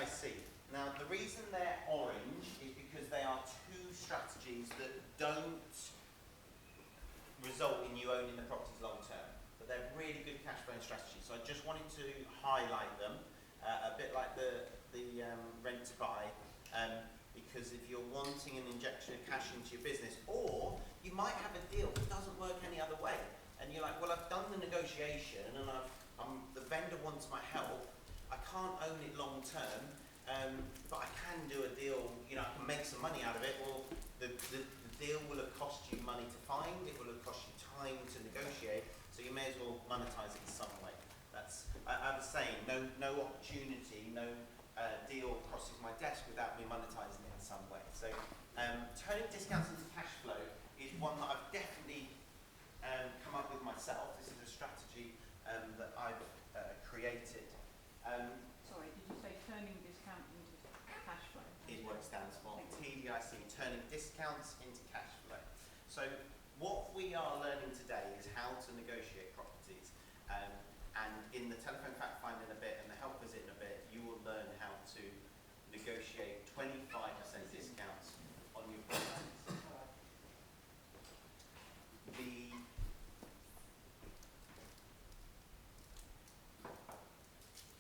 TDIC. Now, the reason they're orange is because they are two strategies that don't result in you owning the properties long term, but they're really good cash flow strategies. So I just wanted to highlight them, a bit like the rent to buy, because if you're wanting an injection of cash into your business, or you might have a deal that doesn't work any other way, and you're like, well, I've done the negotiation and the vendor wants my help, I can't own it long term, but I can do a deal, I can make some money out of it. Well, the deal will have cost you money to find, it will have cost you time to negotiate, so you may as well monetize it in some way. I was saying, no opportunity, no deal crosses my desk without me monetizing it in some way. So turning discounts into cash flow is one that I've definitely come up with myself. This is a strategy that I've created. Sorry, did you say turning discount into cash flow? Is what it stands for. TDIC, turning discounts into cash flow. So what we are learning today is how to negotiate properties. And in the telephone fact find in a bit and the help visit in a bit, you will learn how to negotiate 25% discounts on your properties. The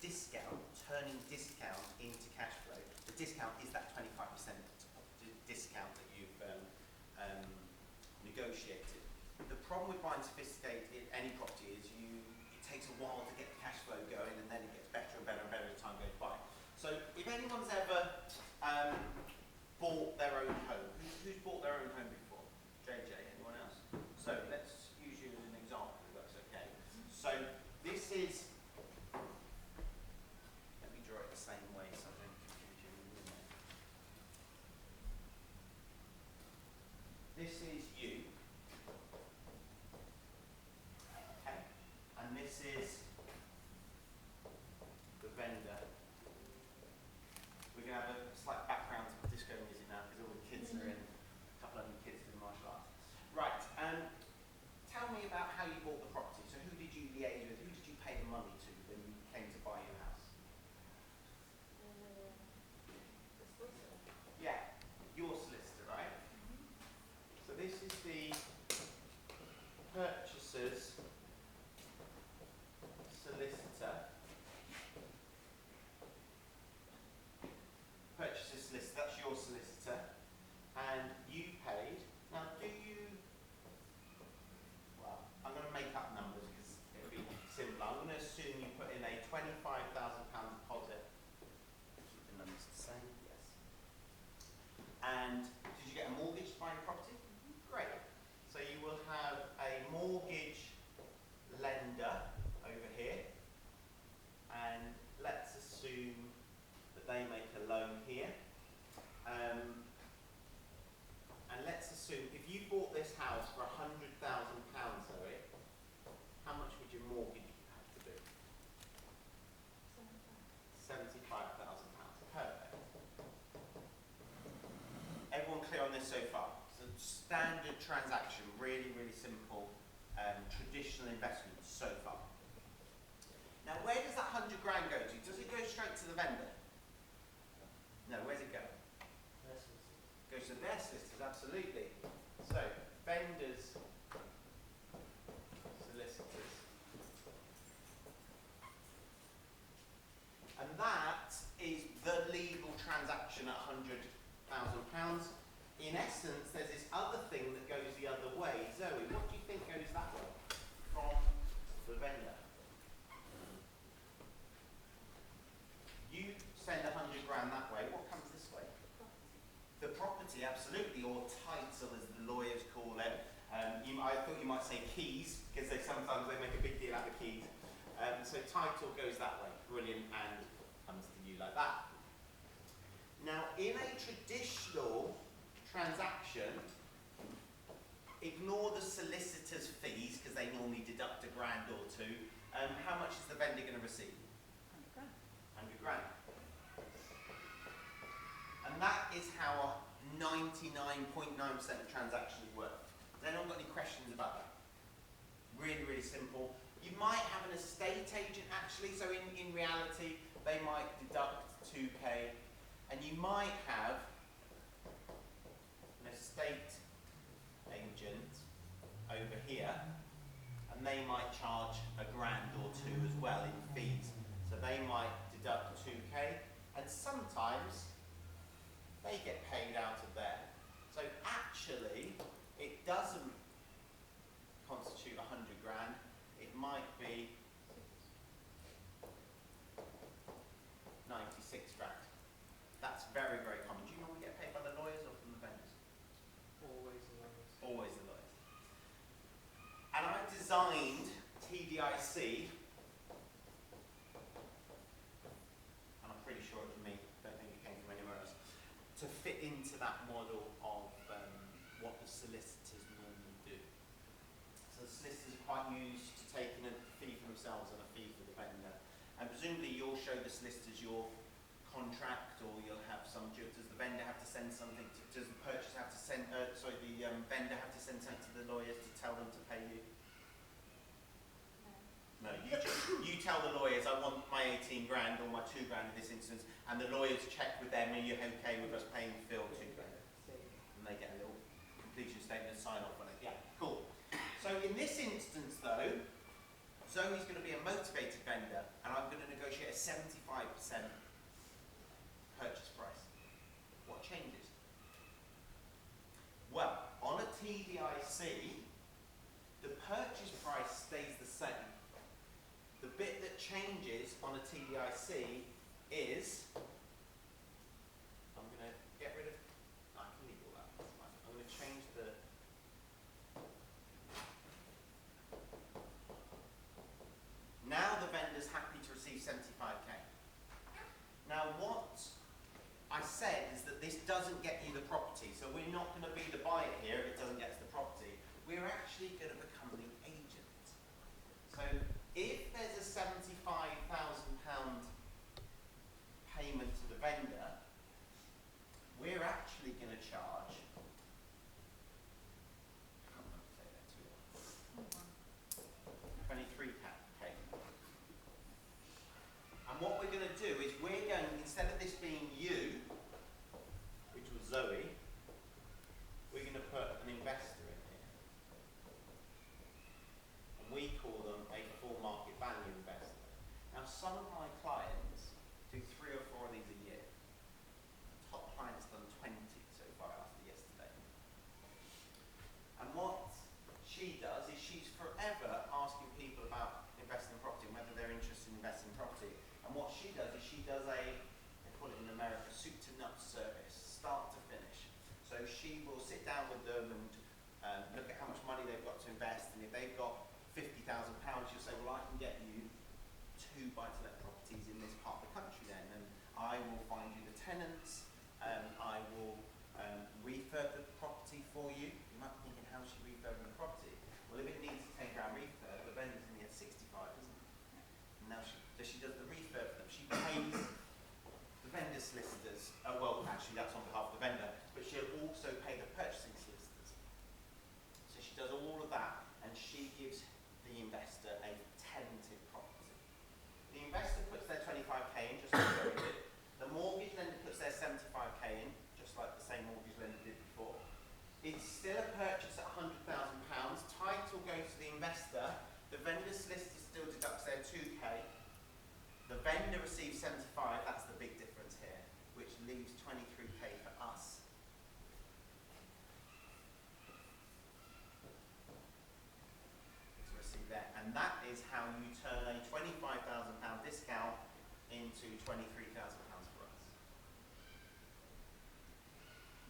discount, turning discount into cash flow, the discount is that 25% discount that you've negotiated. The problem with buying sophisticated any property is it takes a while to get the cash flow going, and then it gets better and better and better as time goes by. So if anyone's ever bought their own home, who's bought their own home before? JJ, anyone else? So let's use you as an example, if that's okay. So this is, let me draw it the same way so I don't confuse you. This is you. Okay. And this is the vendor. We're going to have a slight background disco music now because all the kids are in, a couple of kids in martial arts. Right, tell me about how you bought the property. So who did you liaise with? Who did you pay the money to when you came to buy your house? Yeah, your solicitor, right? So this is the purchaser's solicitor. Purchaser's solicitor, that's your solicitor. And you paid. Now well, I'm going to make up numbers because it'll be simple. I'm going to assume you put in a £25,000 deposit. Keep the numbers the same, yes. And did you get a mortgage to buy your property? Great. So you will have a mortgage lender over here, and let's assume that they make a loan here. And let's assume if you bought this house for £100,000, Zoe, how much would your mortgage have to be? £75,000. Perfect. Everyone clear on this so far? So standard transaction, really, really simple, traditional investment so far. Now, where does that 100 grand go to? Does it go straight to the vendor? No, where's it go? Goes to their solicitors, absolutely. So, vendors, solicitors. And that is the legal transaction at £100,000. In essence, there's this other thing that goes the other way. Zoe, what do you think goes that way from the vendor? You send 100 grand that way, what comes this way? The property, absolutely, or title as the lawyers call it. I thought you might say keys, because sometimes they make a big deal out of keys. So title goes that way, brilliant, and comes to you like that. Now, in a traditional transaction, ignore the solicitor's fees, because they normally deduct £1 grand or two. How much is the vendor going to receive? 100 grand. And that is how 99.9% of transactions work. Has anyone got any questions about that? Really, really simple. You might have an estate agent actually, so in reality, they might deduct £2 2k, and you might have an estate agent over here, and they might charge £1 grand or two as well in fees. So they might deduct 2k, and sometimes they get paid out of there. So actually, it doesn't constitute 100 grand. It might be 96 grand. That's very, very common. Do you normally get paid by the lawyers or from the vendors? Always the lawyers. Always the lawyers. And I've designed TDIC, and I'm pretty sure it was me, don't think it came from anywhere else, to fit into that model of what the solicitors normally do. So the solicitors are quite used to taking a fee for themselves and a fee for the vendor. And presumably you'll show the solicitors your contract, or you'll have some, does the vendor have to send something, does the purchaser have to send, the vendor have to send something to the lawyers to tell them to pay you? No, you tell the lawyers, I want my 18 grand or my 2 grand in this instance, and the lawyers check with them, are you okay with us paying Phil 2 grand? And they get a little completion statement and sign off on it. Yeah, cool. So in this instance though, Zoe's going to be a motivated vendor, and I'm going to negotiate a 75% purchase price. What changes? Well, on a TDIC, the purchase price stays the same. The bit that changes on a TDIC is, I'm going to get rid of, I can leave all that, that's fine. I'm going to change the, now the vendor's happy to receive 75k. Now what I said is that this doesn't get you the property, so we're not going to be the buyer here if it doesn't get us the property. We're actually going to become the agent. So if there's a £75,000 payment to the vendor, we're actually going to charge, I can't say that too long, 23k. And what we're going to do is we're going, instead of this being you, which was Zoe, we're going to put an investor in here. And we call them a full market value investor. Now some of my clients do 3 or 4 of these a year. The top client's done 20 so far after yesterday. And what she does is she's forever asking people about investing in property and whether they're interested in investing in property. And what she does is she does they call it in America, soup to nuts service, start to finish. So she will sit down with them and look at how much money they've got to invest, and if they've got £50,000, she'll say, well, I can get you 2 buy-to-let properties in this part of the country then, and I will find you the tenants, I will refurb the property for you. You might be thinking, how's she refurbing the property? Well, if it needs a 10 grand refurb, the vendor's going to get 65, isn't it? And now she does the refurb for them. She pays the vendor solicitors, well, actually that's on behalf of the vendor, but she'll also pay the purchasing solicitors. So she does all of that, and she gives the investor a tenanted property. The investor puts their 25k in, just like Zoe did. The mortgage lender puts their 75k in, just like the same mortgage lender did before. It's still a purchase at £100,000. Title goes to the investor. The vendor solicitor still deducts their 2k. The vendor receives 75, that's the big difference here, which leaves 23k for us. To receive that. And that is how you turn a £25,000 discount into £23,000 for us.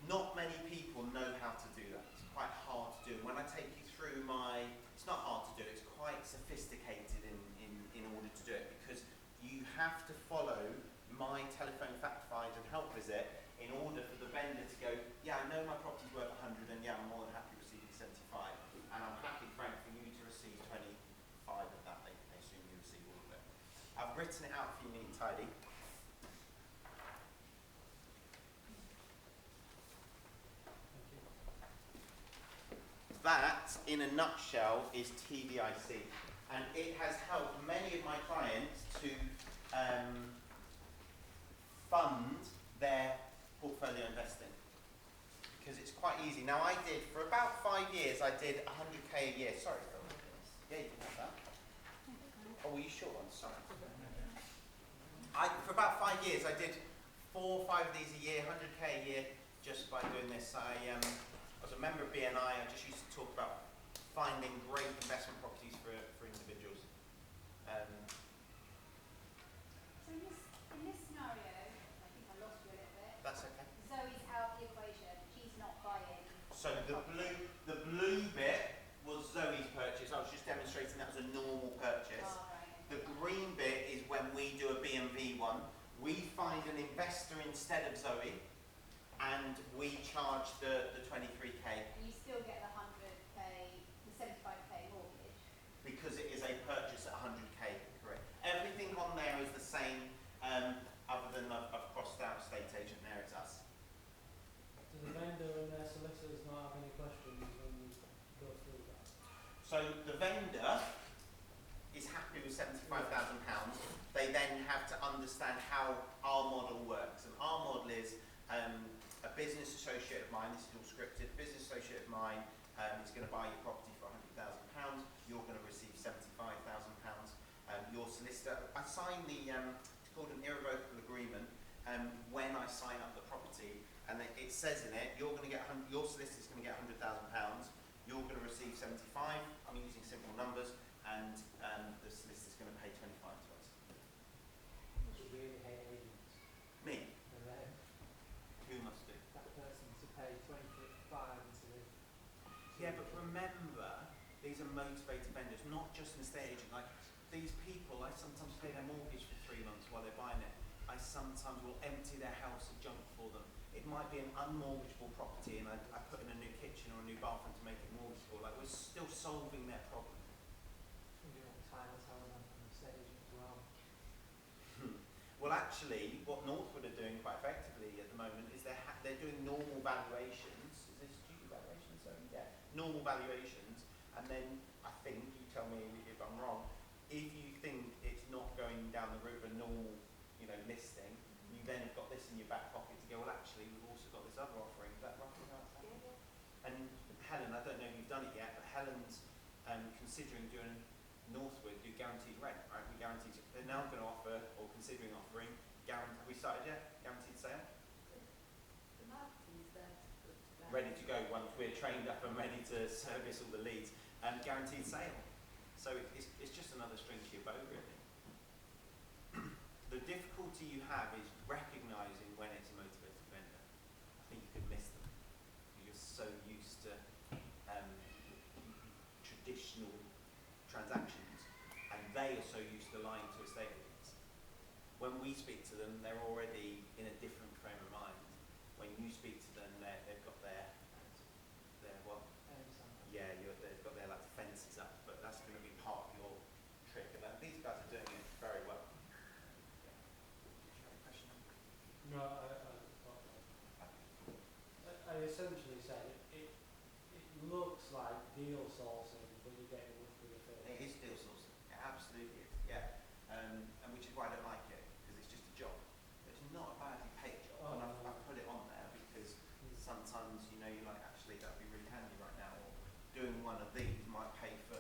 Not many people know how to do that. It's quite hard to do. When I take you through it's not hard to do, it's quite sophisticated in order to do it, because you have to follow my telephone fact find and help visit in order for the vendor to go, yeah, I know my property's worth 100, and yeah, I'm more than happy receiving 75, and I'm happy, Frank, for you to receive 25 of that. They assume you receive all of it. I've written it out for you neat and tidy. That, in a nutshell, is TDIC, and it has helped many of my clients to fund their portfolio investing. Because it's quite easy. Now I did, for about 5 years, I did 100k a year. Sorry, Phil. Yeah, you can have that. Oh, were you sure? I'm sorry. For about 5 years, I did 4 or 5 of these a year, 100k a year, just by doing this. I was a member of BNI. I just used to talk about finding great investment properties for individuals. So in this scenario, I think I lost you a little bit. That's okay. Zoe's out of the equation. She's not buying. So the blue bit was Zoe's purchase. I was just demonstrating that was a normal purchase. Oh, right. The green bit is when we do a B&V one. We find an investor instead of Zoe, and we charge the 23k. And you still get the 100k, the 75k mortgage. Because it is a purchase at 100k, correct. Everything on there is the same, other than I've crossed out estate agent there, it's us. Do the vendor and their solicitors not have any questions when you go through that? So the vendor is happy with £75,000. They then have to understand how our model works. And our model is a business associate of mine, this is all scripted, business associate of mine is going to buy your property for £100,000. You're going to receive £75,000. Your solicitor, I sign it's called an irrevocable agreement when I sign up the property, and it says in it, your solicitor's going to get £100,000. You're going to receive 75. I'm using simple numbers, and the solicitor's going to pay 25 to us. You really hate agents. Me? And then Who must do? that person to pay 25 instead of... Yeah, but remember, these are motivated vendors, not just an estate agent. Like these people, I sometimes pay their mortgage for 3 months while they're buying it. I sometimes will empty their house of junk for them. It might be an unmortgageable property, and I put in a new kitchen or a new bathroom to make it mortgageable. Like we're still solving their problem. You know, time will tell them an estate agent as well. Well, actually, what Northwood are doing quite effectively at the moment is they're doing normal valuations. Is this due valuations? So yeah, normal valuations, and then I think you tell me if I'm wrong. If you think it's not going down the route of a normal, listing, you then have got this in your back pocket to go. Well, actually, we've also got this other offering. Is that roughly how it's happening? Yeah. And Helen, I don't know if you've done it yet, but Helen's considering doing Northwood do guaranteed rent, right? We guaranteed. They're now going to offer, or considering offering, we started yet? Guaranteed sale? The marketing's there to put together. Ready to go once we're trained up and ready to service all the leads. Guaranteed sale. So it's just another string to your bow, really. The difficulty you have is recognising when it's a motivated vendor. I think you could miss them. You're so used to traditional transactions, and they are so used to lying to estate agents. When we speak to them, they're already in a different frame of mind. When you speak to them, they've got their what? Yeah, they've got their defences up, but that's going to be part of your trick. And these guys are doing it very well. No, I essentially said it looks like deal sourcing, but you're getting much bigger fish. It is deal sourcing. It absolutely is. Yeah. And which is why I don't like it, because it's just a job. It's not a badly paid job. Oh, And no. I've put it on there because sometimes, you're like, actually, that would be really handy right now. Or doing one of these might pay for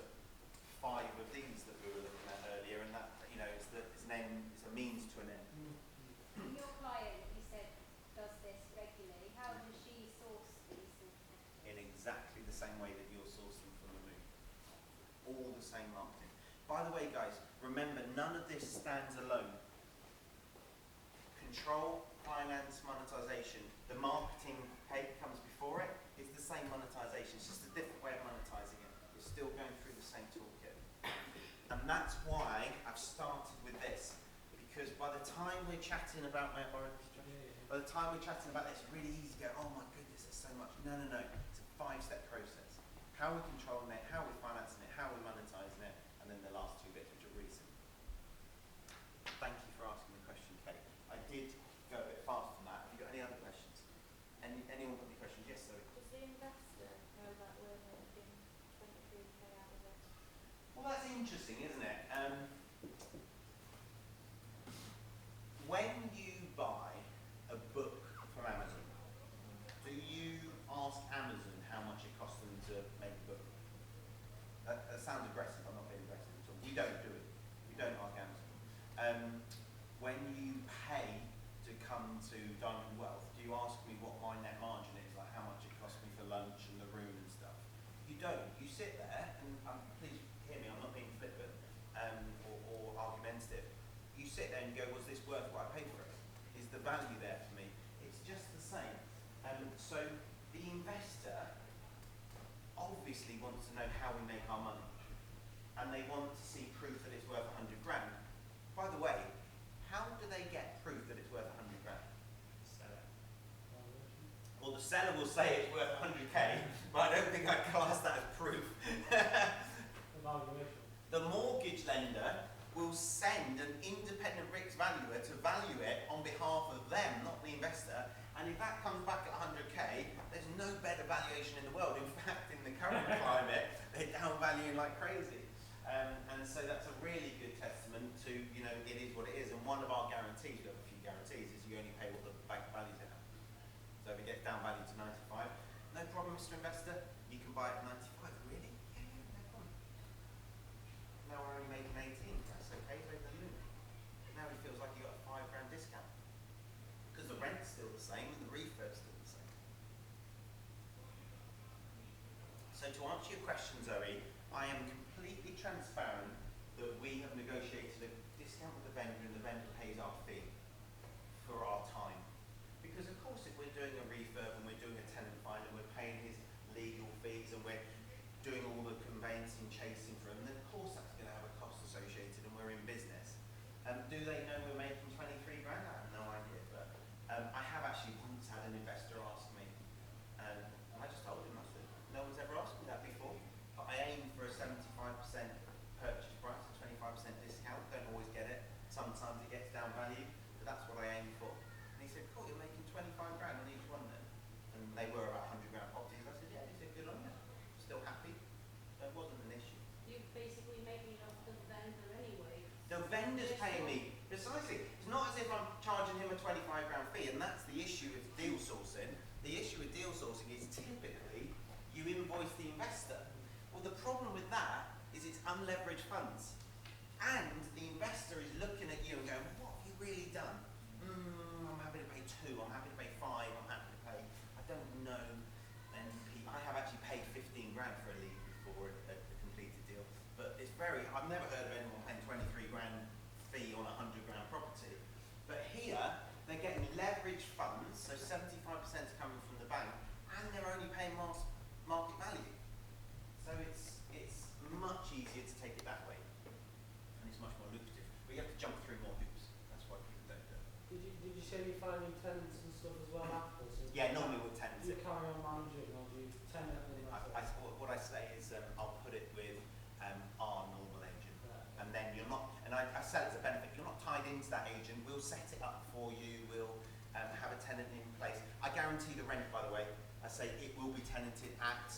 5 of these that we were looking at earlier, and that, it's a means to an end. Your client, you said, does this regularly. How does she source these sort of properties? In exactly the same way that you're sourcing from the move. All the same marketing. By the way, guys, remember, none of this stands alone. Control, finance, monetisation. The marketing page comes before it. It's the same monetisation. It's just a different way of monetising it. It's still going through the same toolkit. And that's why I've started with this. Because by the time we're chatting about by the time we're chatting about this, it's really easy to go, oh my goodness, there's so much. No. It's a 5-step process. How we're controlling it, how we're financing it, how we're monetising it, and then the last 2 bits, which are really simple. Thank you for asking the question, Kate. I did go a bit fast on that. Have you got any other questions? Anyone got any questions? Yes, sorry. Does the investor know that we're making 23k out of it? Well, that's interesting, isn't it? When you buy when you pay to come to Diamond Wealth, do you ask me what my net margin is, like how much it costs me for lunch and the room and stuff? You don't. You sit there, and please hear me, I'm not being flippant or argumentative. You sit there and go, was this worth what I paid for it? Is the value there for me? It's just the same. So the investor obviously wants to know how we make our money, and they want to see proof that it's worth 100 grand. By the way, how do they get proof that it's worth 100 grand? Seller. Well, the seller will say it's worth 100k, but I don't think I'd class that as proof. Evaluation. The mortgage lender will send an independent RICS valuer to value it on behalf of them, not the investor. And if that comes back at 100k, there's no better valuation in the world. In fact, in the current climate, they're down valuing like crazy. And so that's a really good testament to, you know, it is what it is. And one of our guarantees, we have a few guarantees, is you only pay what the bank values it at. So if it gets down valued to 95, no problem, Mr. Investor, you can buy it at 95. Really? Yeah, no problem. Now we're only making 18. That's okay, so the limit. Now he feels like he got a £5 grand discount. Because the rent's still the same and the refurb's still the same. So to answer your question, Zoe, I am completely transparent that we have negotiated a discount with the vendor and the vendor pays our fee for our time. Because of course if we're doing a refurb and we're doing a tenant find and we're paying his legal fees and we're doing all the conveyancing, chasing for him, then of course that's going to have a cost associated and we're in business. Do they know we're making 23 grand? I have no idea, but I have actually once had an investor ask me, and I just told him, I said, no one's ever asked me that before, but I aim for a 75% purchase price, a 25% discount, don't always get it, sometimes it gets down value, but that's what I aim for. And he said, cool, you're making 25 grand on each one then? And they were about 100 grand properties. I said, yeah, he said, good on you, still happy, that wasn't an issue. You're basically making it off the vendor anyway. The vendor's paying me, precisely. It's not as if I'm charging him a 25 grand fee, and that's the issue with deal sourcing. The issue with deal sourcing is typically you invoice the investor. Well, the problem with that is it's unleveraged funds. And the investor is looking at you and going, what have you really done? I'm happy to pay 2, I'm happy to pay 5, I'm happy to pay, I don't know. And I have actually paid 15 grand for a lead before a completed deal. But it's I've never heard of anyone paying 23 grand fee on a 100 grand property. But here, they're getting leveraged funds, so 75% is coming from the bank, and they're only paying market value. So it's much easier to take it that way, and it's much more lucrative. But you have to jump through more hoops. That's why people don't do it. Did you say you're finding tenants and stuff as well after? So Yeah, normally with tenants. do you carry on managing or do you tenant and What I say is I'll put it with our normal agent. And then you're not, and I sell it as a benefit, you're not tied into that agent, we'll set it up for you, we'll have a tenant in place. I guarantee the rent, by the way. I say it will be tenanted at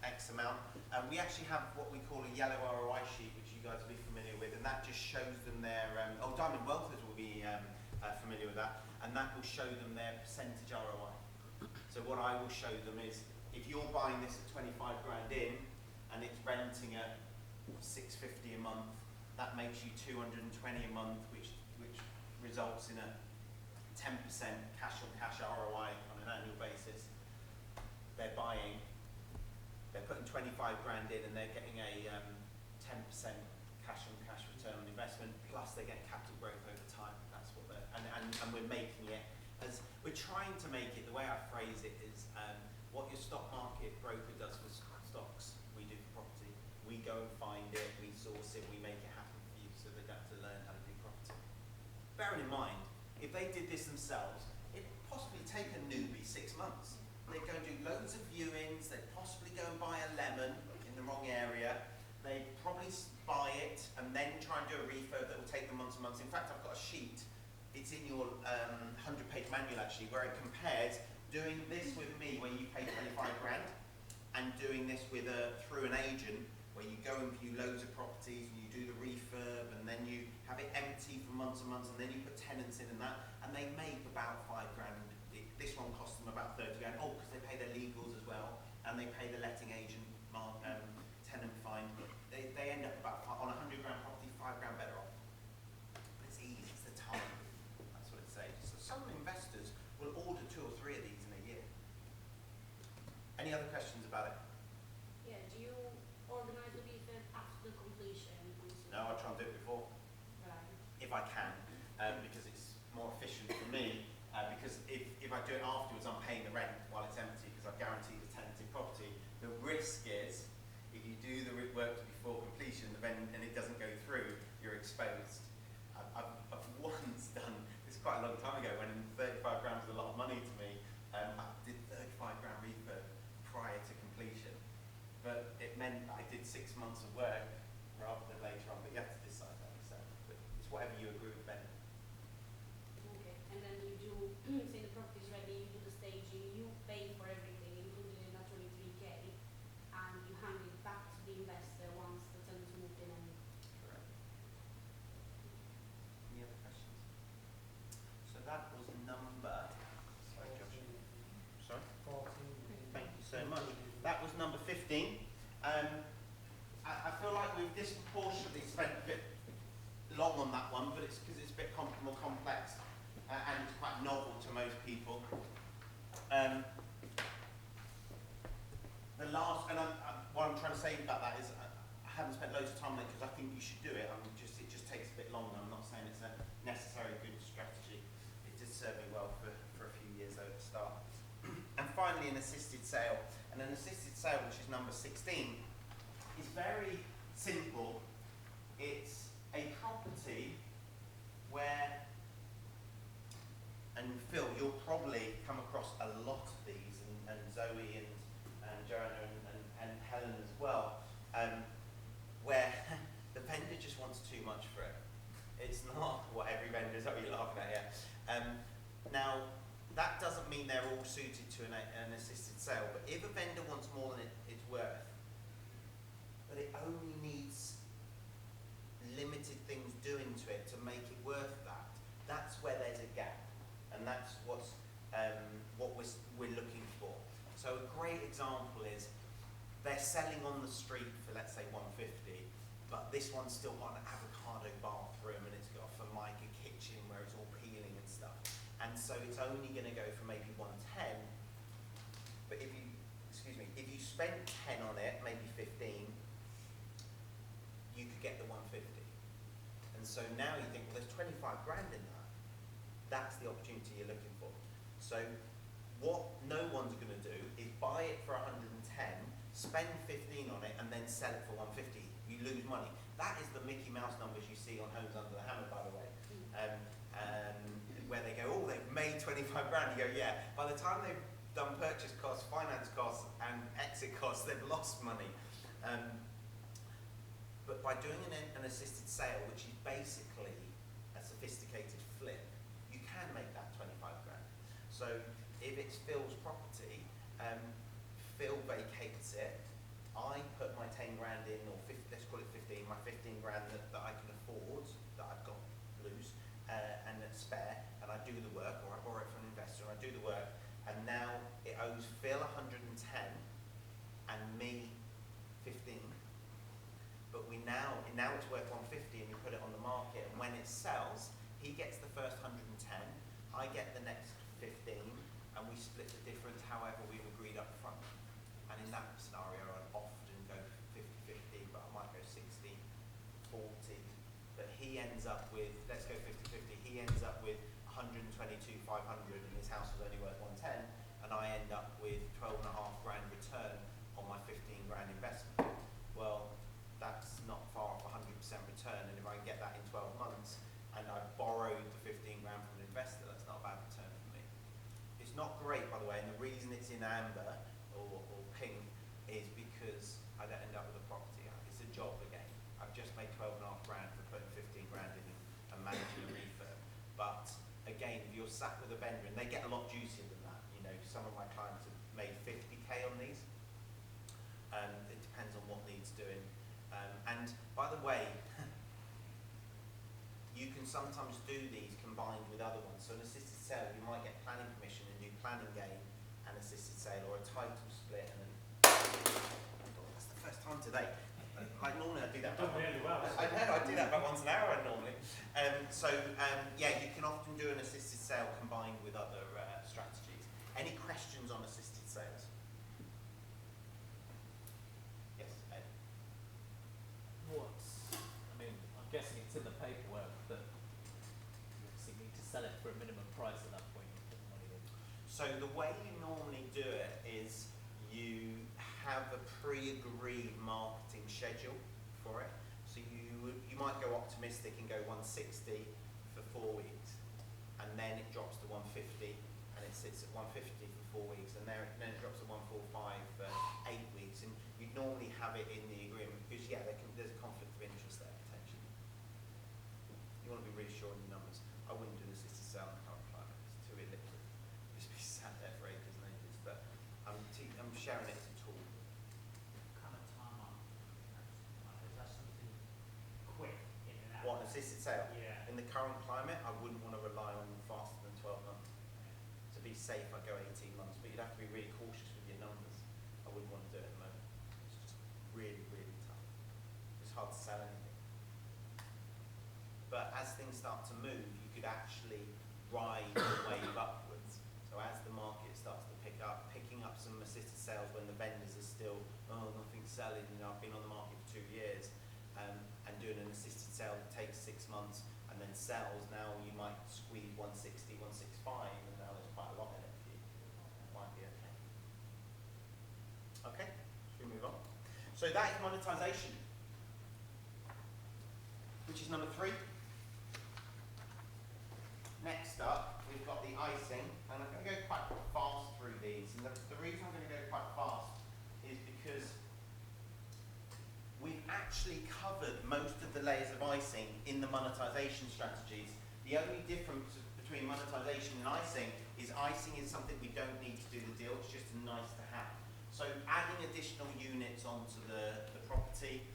X amount. We actually have what we call a yellow ROI sheet, which you guys will be familiar with, and that just shows them their, Diamond Wealthers will be familiar with that, and that will show them their percentage ROI. So what I will show them is, if you're buying this at 25 grand in, and it's renting at 650 a month, that makes you 220 a month, which results in a 10% cash on cash ROI on an annual basis. They're putting 25 grand in and they're getting a 10% cash on cash return on investment, plus they get capital growth over time. That's what they're, and we're making it, as we're trying to make it, the way I phrase it is what your stock market broker does for stocks, we do for property. We go and find it, we source it, we make it happen for you, so they don't have to learn how to do property. Bearing in mind, if they did this themselves, it'd possibly take a newbie 6 months. They'd go and do loads of viewings, they'd possibly go and buy a lemon in the wrong area, they'd probably buy it and then try and do a refurb that will take them months and months. In fact, I've got a sheet, it's in your 100-page manual actually, where it compares doing this with me where you pay 25 grand and doing this with through an agent where you go and view loads of properties and you do the refurb and then you have it empty for months and months and then you put tenants in and that, and they make about 5 grand. This one costs them about 30 grand, because they pay their legals as well and they pay the letting agent tenant fine. They end up about, on a 100 grand property, 5 grand better off. But it's easy, it's the time. I do it afterwards, I'm paying the rent while it's empty because I've guaranteed the tenanted property. The risk is, if you do the work before completion and it doesn't go through, you're exposed. I've once done, this is quite a long time ago, when 35 grand was a lot of money to me, I did 35 grand refurb prior to completion. But it meant I did 6 months of work rather than later on, but you have to decide that yourself. But it's whatever you agree with Ben. Okay, and then you do, say the property is ready, you do the staging, you pay for everything, including naturally 3K, and you hand it back to the investor once the tenant's moved in and Correct. Any other questions? So that was number, sorry Josh, sorry? 14. Thank you so much. That was number 15. I feel like we've disproportionately spent a bit long on that one, but it's because it's a bit more complex and it's quite novel to most people. The last, and what I'm trying to say about that is I haven't spent loads of time on it because I think you should do it. It just takes a bit longer. I'm not saying it's a necessarily good strategy. It did serve me well for a few years though at the start. And finally, an assisted sale. And an assisted sale, which is number 16, is very simple. It's a property where, and Phil, you'll probably come across a lot of these, and Zoe and Joanna and Helen as well, where the vendor just wants too much for it. It's not what every vendor is, what you're laughing at here. Now, that doesn't mean they're all suited to an assisted sale, but if a vendor wants more than it's worth, but it only needs limited things doing to it to make it worth that, that's where there's a gap, and that's what we're looking for. So a great example is they're selling on the street for, let's say, 150, but this one's still got an avocado bathroom and it's got a Formica kitchen where it's all peeling and stuff. And so it's only going to go for maybe 110. But if you spent 10 on it, maybe 15, you could get the 150. And so now you think, well, there's 25 grand in that. That's the opportunity you're looking for. So what no one's going to do is buy it for 110, spend 15 on it, and then sell it for 150. You lose money. That is the Mickey Mouse numbers you see on Homes Under the Hammer, by the way. Where they go, oh, they've made 25 grand. You go, yeah. By the time they've done purchase costs, finance costs, and exit costs, they've lost money. But by doing an assisted sale, which is basically a sophisticated flip, you can make that 25 grand. So if it's Phil's property, Phil vacates it, I put my 10 grand in, or 50, let's call it 15, my 15 grand that I can afford, that I've got loose, and that's spare, and I do the work, or I borrow it from an investor, and I do the work, and now it owes Phil 110 and me 15. But now it's worth 150, and we put it on the market, and when it sells, he gets the first 110, I get the next 15, and we split the difference however we've agreed up front. And in that scenario, I'd often go 50-50, but I might go 60-40. But he ends up with, let's go 50-50, he ends up with 122,500, and his house was only worth 110, and I end up with 12.5 grand return on my 15 grand investment. Well, that's not far off 100% return, and if I can get that in 12 months, and I borrowed the 15 grand from an investor, that's not a bad return for me. It's not great, by the way, and the reason it's in amber or pink is because I don't end up with a property. It's a job again. I've just made 12.5 grand for putting 15 grand in and managing a refurb. But again, if you're sat with a vendor, and they get a lot juicier than that, you know, some of my clients have made 50k on these. It depends on what needs doing. And by the way, you can sometimes do these combined with other ones. So an assisted sale, you might get planning permission and do planning gain and assisted sale, or a title split. And that's the first time today. Like normally I do that. Done really well. I know, I do that about once an hour normally. Yeah, you can often do an assisted sale combined with other strategies. Any questions on assisted sales? Yes, Ed. I mean, I'm guessing it's in the paperwork that you obviously need to sell it for a minimum price at that point. You put the money in. So the way you normally do it is you have a pre-agreed marketing schedule for it. So you might go optimistic and go 160 for 4 weeks, and then it drops to 150, and it sits at 150 for 4 weeks, and then it drops to 145 for 8 weeks. And you'd normally have it in the agreement because there's a conflict of interest there potentially. You want to be really sure on your numbers. I wouldn't do an assisted sale in the current climate. It's too illiquid. Just be sat there for ages and ages. But I'm sharing it as a tool. Kind of time on. Is that something quick in and out? What, an assisted sale? Yeah. In the current climate, I wouldn't want to rely on faster than 12 months. To be safe, I'd go 18 months, but you'd have to be really cautious with your numbers. I wouldn't want to do it at the moment. It's just really, really tough. It's hard to sell anything. But as things start to move, you could actually ride the wave upwards. So as the market starts to pick up, picking up some assisted sales when the vendors are still, nothing's selling, I've been on the market for 2 years, and doing an assisted sale that takes 6 months and then sells, now you might squeeze 160, 165, and now there's quite a lot in it for you. That might be okay. Okay, should we move on? So that is monetization, which is number 3. Next up, we've got the icing, and I'm going to go quite fast through these. And the reason I'm going to go quite fast is because we've actually covered most of the layers of icing in the monetization strategies. The only difference between monetization and icing is something we don't need to do the deal, it's just nice to have. So adding additional units onto the property,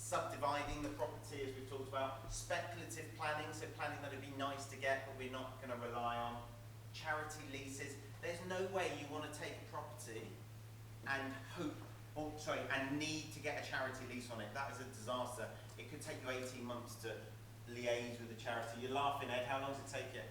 subdividing the property, as we've talked about, speculative planning, so planning that would be nice to get but we're not going to rely on, charity leases. There's no way you want to take a property and need to get a charity lease on it. That is a disaster. It could take you 18 months to liaise with the charity. You're laughing, Ed. How long does it take you?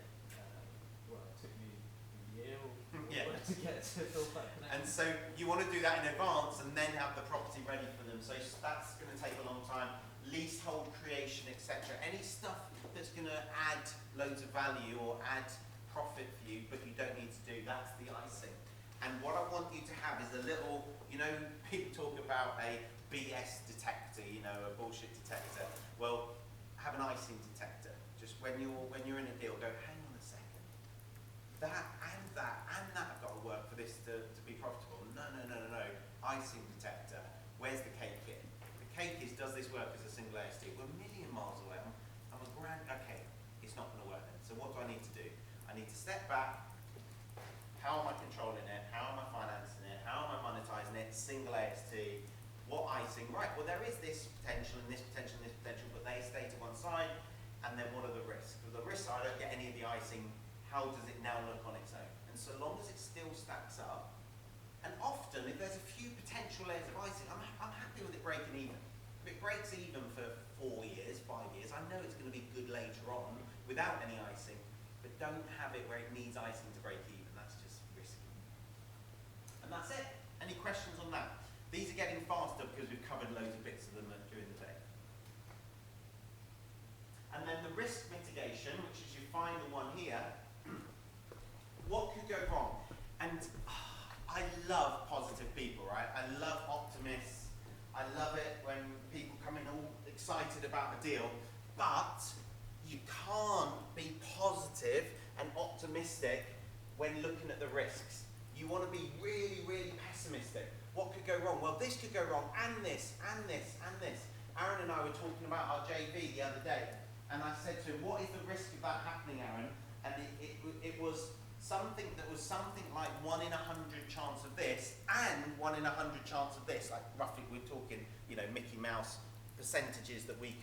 Well, it took me a year or Yeah. to get to fill that connection. And so you want to do that in advance and then have the property ready for them. So that's going to take a long time. Leasehold creation, etc. Any stuff that's going to add loads of value or add profit for you, but you don't need to do, that's the icing. And what I want you to have is a little, people talk about a BS detector, a bullshit detector. Well, have an icing detector. Just when you're in a deal, go, hang on a second. That have got to work for this to be profitable. No. Icing detector. Where's the cake in? The cake is, does this work as a single ASD? We're a million miles away. I'm a grand, okay, it's not going to work then. So what do I need to do? I need to step back. How am I controlling it? How am I financing it? How am I monetizing it? Single AST. What icing? Right, well there is this potential and this potential and this potential, but they stay to one side. And then what are the risks? For the risk side, I don't get any of the icing. How does it now look on its own? And so long as it still stacks up, and often if there's a few potential layers of icing, I'm happy with it breaking even. If it breaks even for 4 years, 5 years, I know it's going to be good later on without any icing, but don't have it where it needs icing to break even. That's just risky. And that's it. Any questions on that? These are getting faster because we've covered loads of bits of them during the day. And then the risk mitigation, which is you find the one here, what could go wrong? And I love positive people, right? I love optimists. I love it when people come in all excited about a deal, but you can't be positive and optimistic when looking at the risks. You want to be really, really pessimistic. What could go wrong? Well, this could go wrong, and this, and this, and this. Aaron and I were talking about our JV the other day, and I said to him, what is the risk of that happening, Aaron? And it was something like 1 in 100 chance of this, and 1 in 100 chance of this. Like roughly, we're talking, Mickey Mouse percentages that we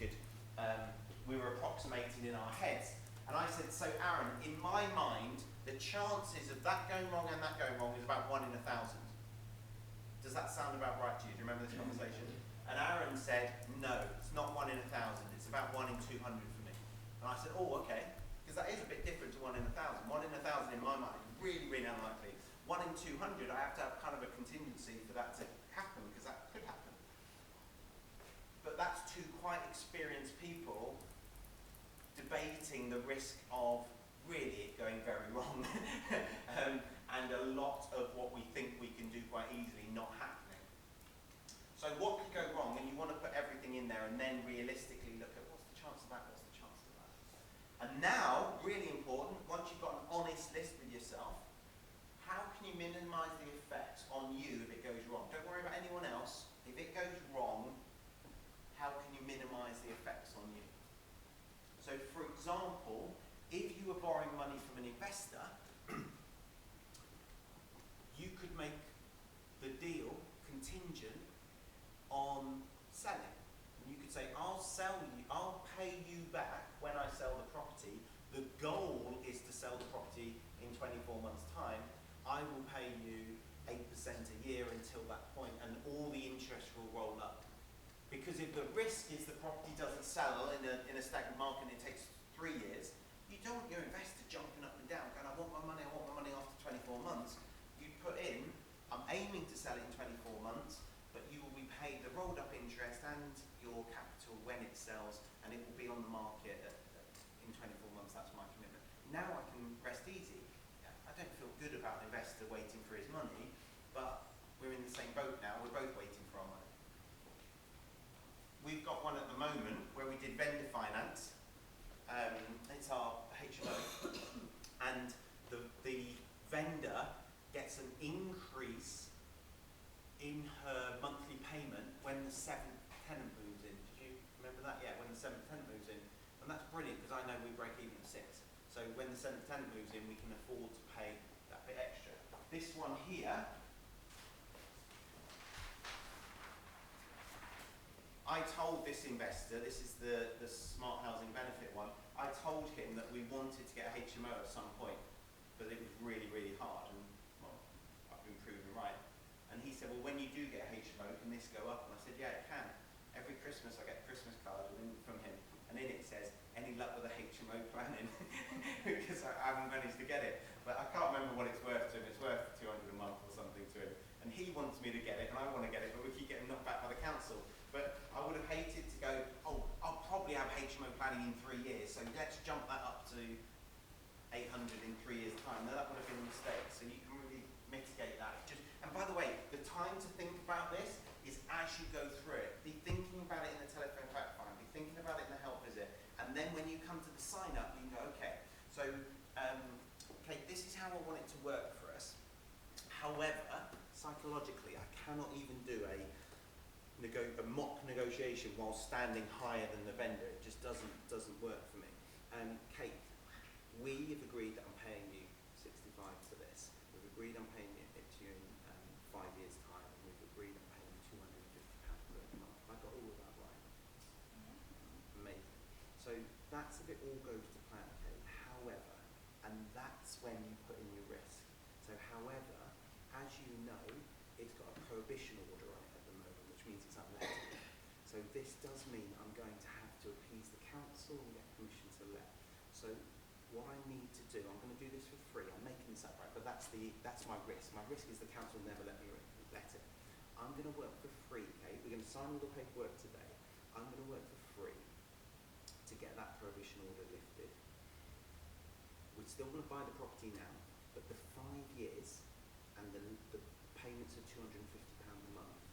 were approximating in our heads. And I said, so Aaron, in my mind, the chances of that going wrong and that going wrong is about 1 in 1,000. Does that sound about right to you? Do you remember this conversation? And Aaron said, no, it's not 1 in 1,000. It's about 1 in 200 for me. And I said, oh, okay. Because that is a bit different to 1 in 1,000. 1 in 1,000 in my mind is really, really unlikely. 1 in 200, I have to have kind of a contingency for that to happen, because that could happen. But that's two quite experienced people debating the risk of really it going very wrong. And a lot of what we think we can do quite easily not happening. So what could go wrong? And you want to put everything in there and then realistically look at what's the chance of that, what's the chance of that. And now, really important, once you've got an honest list with yourself, how can you minimise the effects on you if it goes wrong? Don't worry about anyone else. If it goes wrong, how can you minimise the effects on you? So for example, if you were borrowing money from an investor, you could make the deal contingent on selling. And you could say, I'll pay you back when I sell the property. The goal is to sell the property in 24 months' time. I will pay you 8% a year until that point, and all the interest will roll up. Because if the risk is the property doesn't sell in a stagnant market and it takes 3 years, you don't want your investor jumping up and down, going, I want my money after 24 months. You put in, I'm aiming to sell it in 24 months, but you will be paid the rolled up interest and your capital when it sells, and it will be on the market in 24 months. That's my commitment. Now I can rest easy. I don't feel good about an investor waiting for his money, but we're in the same boat now. We're both waiting for our money. We've got one at the moment where we did vendor finance. It's our HMO, and the vendor gets an increase in her monthly payment when the 7th tenant moves in. Did you remember that? Yeah, when the 7th tenant moves in. And that's brilliant because I know we break even at 6. So when the 7th tenant moves in, we can afford to pay that bit extra. This one here, I told this investor, this is the smart housing benefit one, I told him that we wanted to get a HMO at some point, but it was really, really hard, and well, I've been proven right. And he said, well, when you do get a HMO, can this go up? And I said, yeah, it can. Every Christmas I get a Christmas card from him, and in it says, any luck with a HMO planning? Because I haven't managed to get it. But I can't remember what it's worth to him. It's worth 200 a month or something to him. And he wants me to get it, and I want to get it, but we keep getting knocked back by the council. But I would have hated to go, oh, I'll probably have HMO planning in 3 years, so let's jump that up to 800 in 3 years' time. Now that would have been a mistake, so you can really mitigate that. And by the way, the time to think about this is as you go through it. Be thinking about it in the telephone fact find, be thinking about it in the help visit, and then when you come to the sign up, you can go, okay, so okay, this is how I want it to work for us. However, psychologically, I cannot even do a mock negotiation while standing higher than the vendor. It just doesn't work for me. Kate, we have agreed that I'm paying you 65 for this. We've agreed I'm paying it to you in 5 years' time, and we've agreed I'm paying you £250 per month. I got all of that right. Amazing. So that's if it all goes to plan, Kate. However, and that's when you put in your risk. So however, as you know, it's got a prohibition order on it at the moment, which means it's unletted. So this does mean I'm going to have to appease the council and get permission to let. So what I need to do, I'm going to do this for free. I'm making this up, right? But that's my risk. My risk is the council never let me let it. I'm going to work for free, Kate. We're going to sign all the paperwork today. I'm going to work for free to get that prohibition order lifted. We're still going to buy the property now, but the 5 years and the payments of £250 a month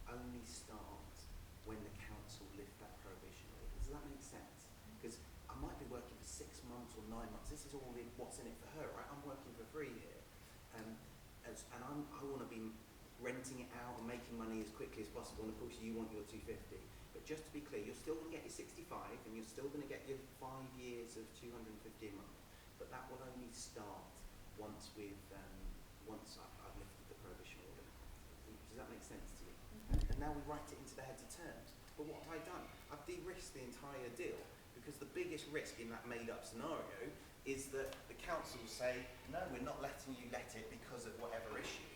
only start when the council lift that prohibition order. Does that make sense? Because I might be working for 6 months or 9 months. This is all what's in it for her, right? I'm working for free here, and I want to be renting it out and making money as quickly as possible. And of course, you want your 250. But just to be clear, you're still going to get your 65, and you're still going to get your 5 years of 250 a month. But that will only start once I've lifted the prohibition order. Does that make sense to you? And now we write it into the heads of terms. But what have I done? I've de-risked the entire deal, because the biggest risk in that made-up scenario is that the council say, no, we're not letting you let it because of whatever issue.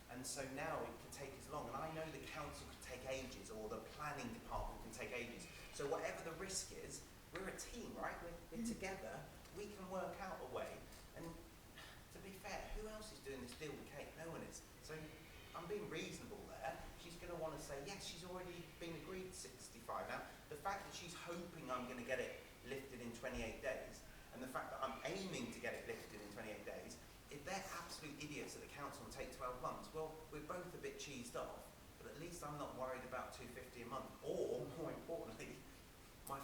And so now it can take as long. And I know the council could take ages, or the planning department can take ages. So whatever the risk is, we're a team, right? We're together. We can work out a way. And to be fair, who else is doing this deal with Kate? No one is. So I'm being reasonable there. She's going to want to say, yes, she's already been agreed 65. Now, the fact that she's hoping I'm going to get it lifted in 28 days, and and the fact that I'm aiming to get it lifted in 28 days, if they're absolute idiots at the council and take 12 months, well, we're both a bit cheesed off, but at least I'm not worried about 250 a month. Or, more importantly, my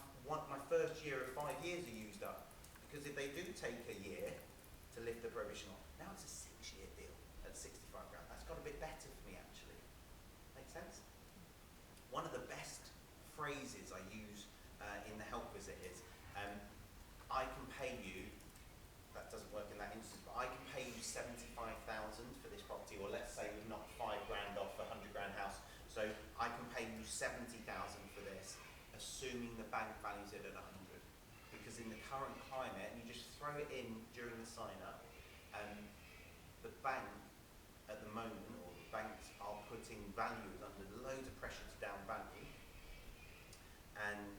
first year of 5 years are used up. Because if they do take a year to lift the prohibition off, now it's a 6-year deal at 65 grand. That's got a bit better for me, actually. Make sense? One of the best phrases I use in the help visit is, I can pay you, that doesn't work in that instance, but I can pay you 75,000 for this property, or let's say we've knocked 5 grand off a 100 grand house, so I can pay you 70,000 for this, assuming the bank values it at 100. Because in the current climate, and you just throw it in during the sign-up, the bank at the moment, or the banks are putting values under loads of pressure to down value, and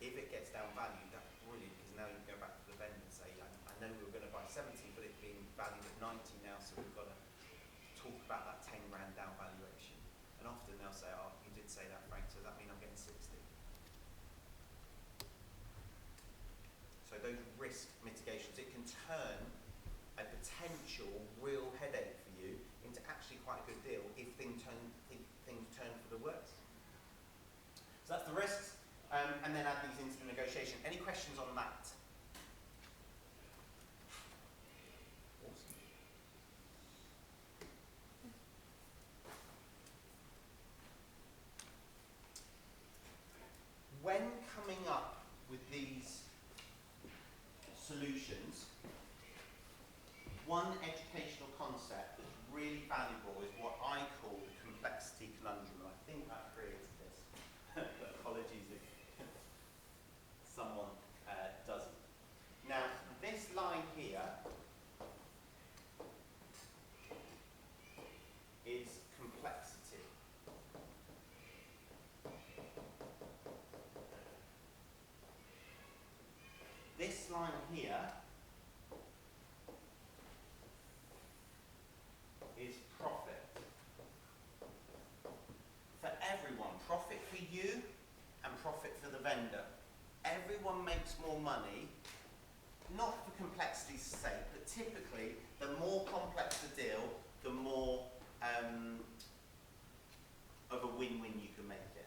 if it gets down valued, that's brilliant, because now you can go back to the vendor and say, I know we were going to buy 70, but it's being valued at 90 now, so we've got to talk about that 10 grand down valuation. And often they'll say, oh, you did say that, Frank, so does that mean I'm getting 60? So those risk mitigations, it can turn a potential real headache for you into actually quite a good deal if things turn for the worse. So that's the risks, and then add these into the negotiation. Any questions on that? Awesome. When coming up with these solutions, one educational concept that's really valuable is what I call the complexity conundrum. I think I created this, but apologies if someone doesn't. Now, this line here is complexity. This line here is profit. For everyone, profit for you and profit for the vendor. Everyone makes more money, not for complexity's sake, but typically the more complex the deal, the more of a win-win you can make it.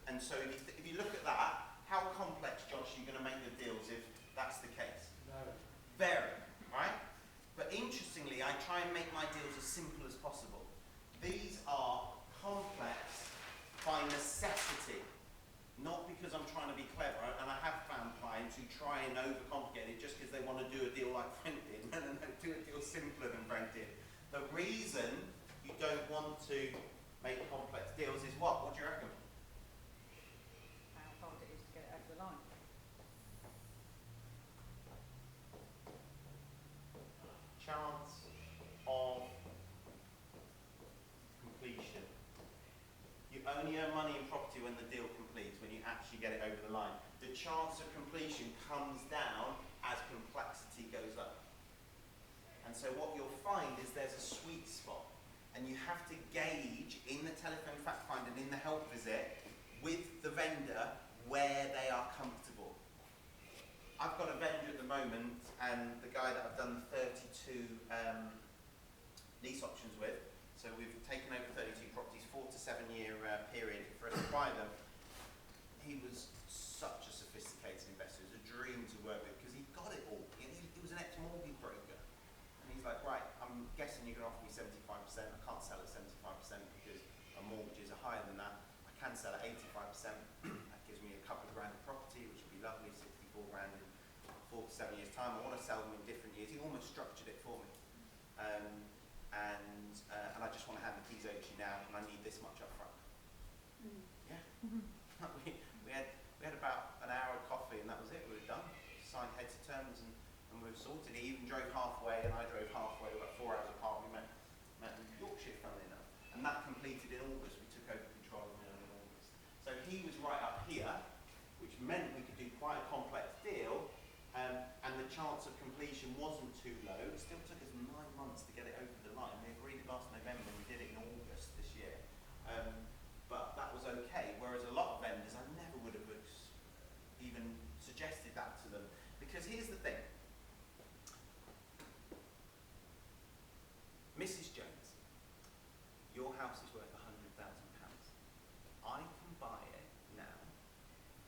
And so if you look at that, how complex, Josh, are you going to make your deals if that's the case? Very, right? But interestingly, I try and make my deals as simple as possible. These are complex by necessity, not because I'm trying to be clever. And I have found clients who try and overcomplicate it just because they want to do a deal like Frank did. No, do a deal simpler than Frank did. The reason you don't want to make complex deals is what? What do you reckon? How hard it is to get it over the line. Chance of completion. You only earn money in property when the deal completes, when you actually get it over the line. The chance of completion comes down as complexity goes up. And so what you'll find is there's a sweet spot, and you have to gauge in the telephone fact find and in the help visit with the vendor where they are comfortable. I've got a vendor at the moment, and the guy that I've done 32 lease options with, so we've taken over 32 properties, 4 to 7 year period for us to buy them. He was such a sophisticated investor. It was a dream to work with because he got it all. He was an ex-mortgage broker. And he's like, right, I'm guessing you're going to offer me 75%. I can't sell at 75% because my mortgages are higher than that. I can sell at 85%. That gives me a couple of grand of property, which would be lovely, 64 grand in 4 to 7 years' time. I want to sell them in different years. He almost structured it for me. And I just want to hand the keys over to you now, and I need this much up front. Yeah. we had about an hour of coffee, and that was it. We were done. Signed heads of terms, and we were sorted. He even drove halfway, and I drove halfway. About 4 hours apart. We met in Yorkshire, funnily enough, and that completed in August. We took over control of it in August. So he was right up here, which meant we could do quite a complex deal, and the chance of completion wasn't too low. It still took us 9 months to get it over the line. We agreed it last November, and we did it in August this year. But that was okay, whereas a lot of vendors, I never would have even suggested that to them, because Because here's the thing. Mrs. Jones, your house is worth £100,000. I can buy it now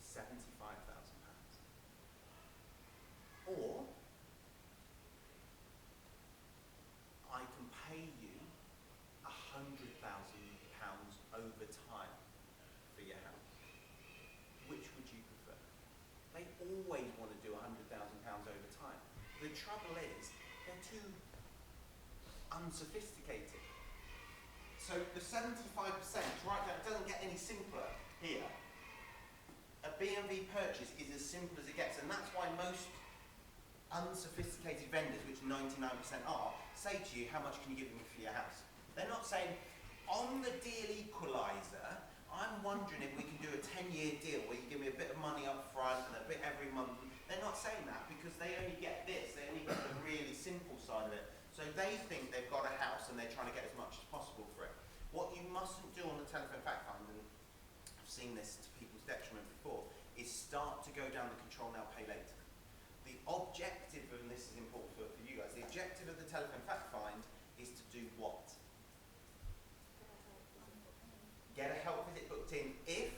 for £75,000. Or I can pay you £100,000 over time for your house. Which would you prefer? They always want to do £100,000 over time. The trouble is, they're too unsophisticated. So the 75%, right now, it doesn't get any simpler here. A B&V purchase is as simple as it gets, and that's why most unsophisticated vendors, which 99% are, say to you, how much can you give me for your house? They're not saying, on the deal equaliser, I'm wondering if we can do a 10-year deal where you give me a bit of money up front and a bit every month. They're not saying that because they only get this, they only get the really simple side of it. So they think they've got a house and they're trying to get as much as possible for it. What you mustn't do on the telephone fact find, and I've seen this to people's detriment before, is start to go down the control now, pay later. The objective, and this is important for you guys, the objective of the telephone fact find is to do what? Get a help visit booked in if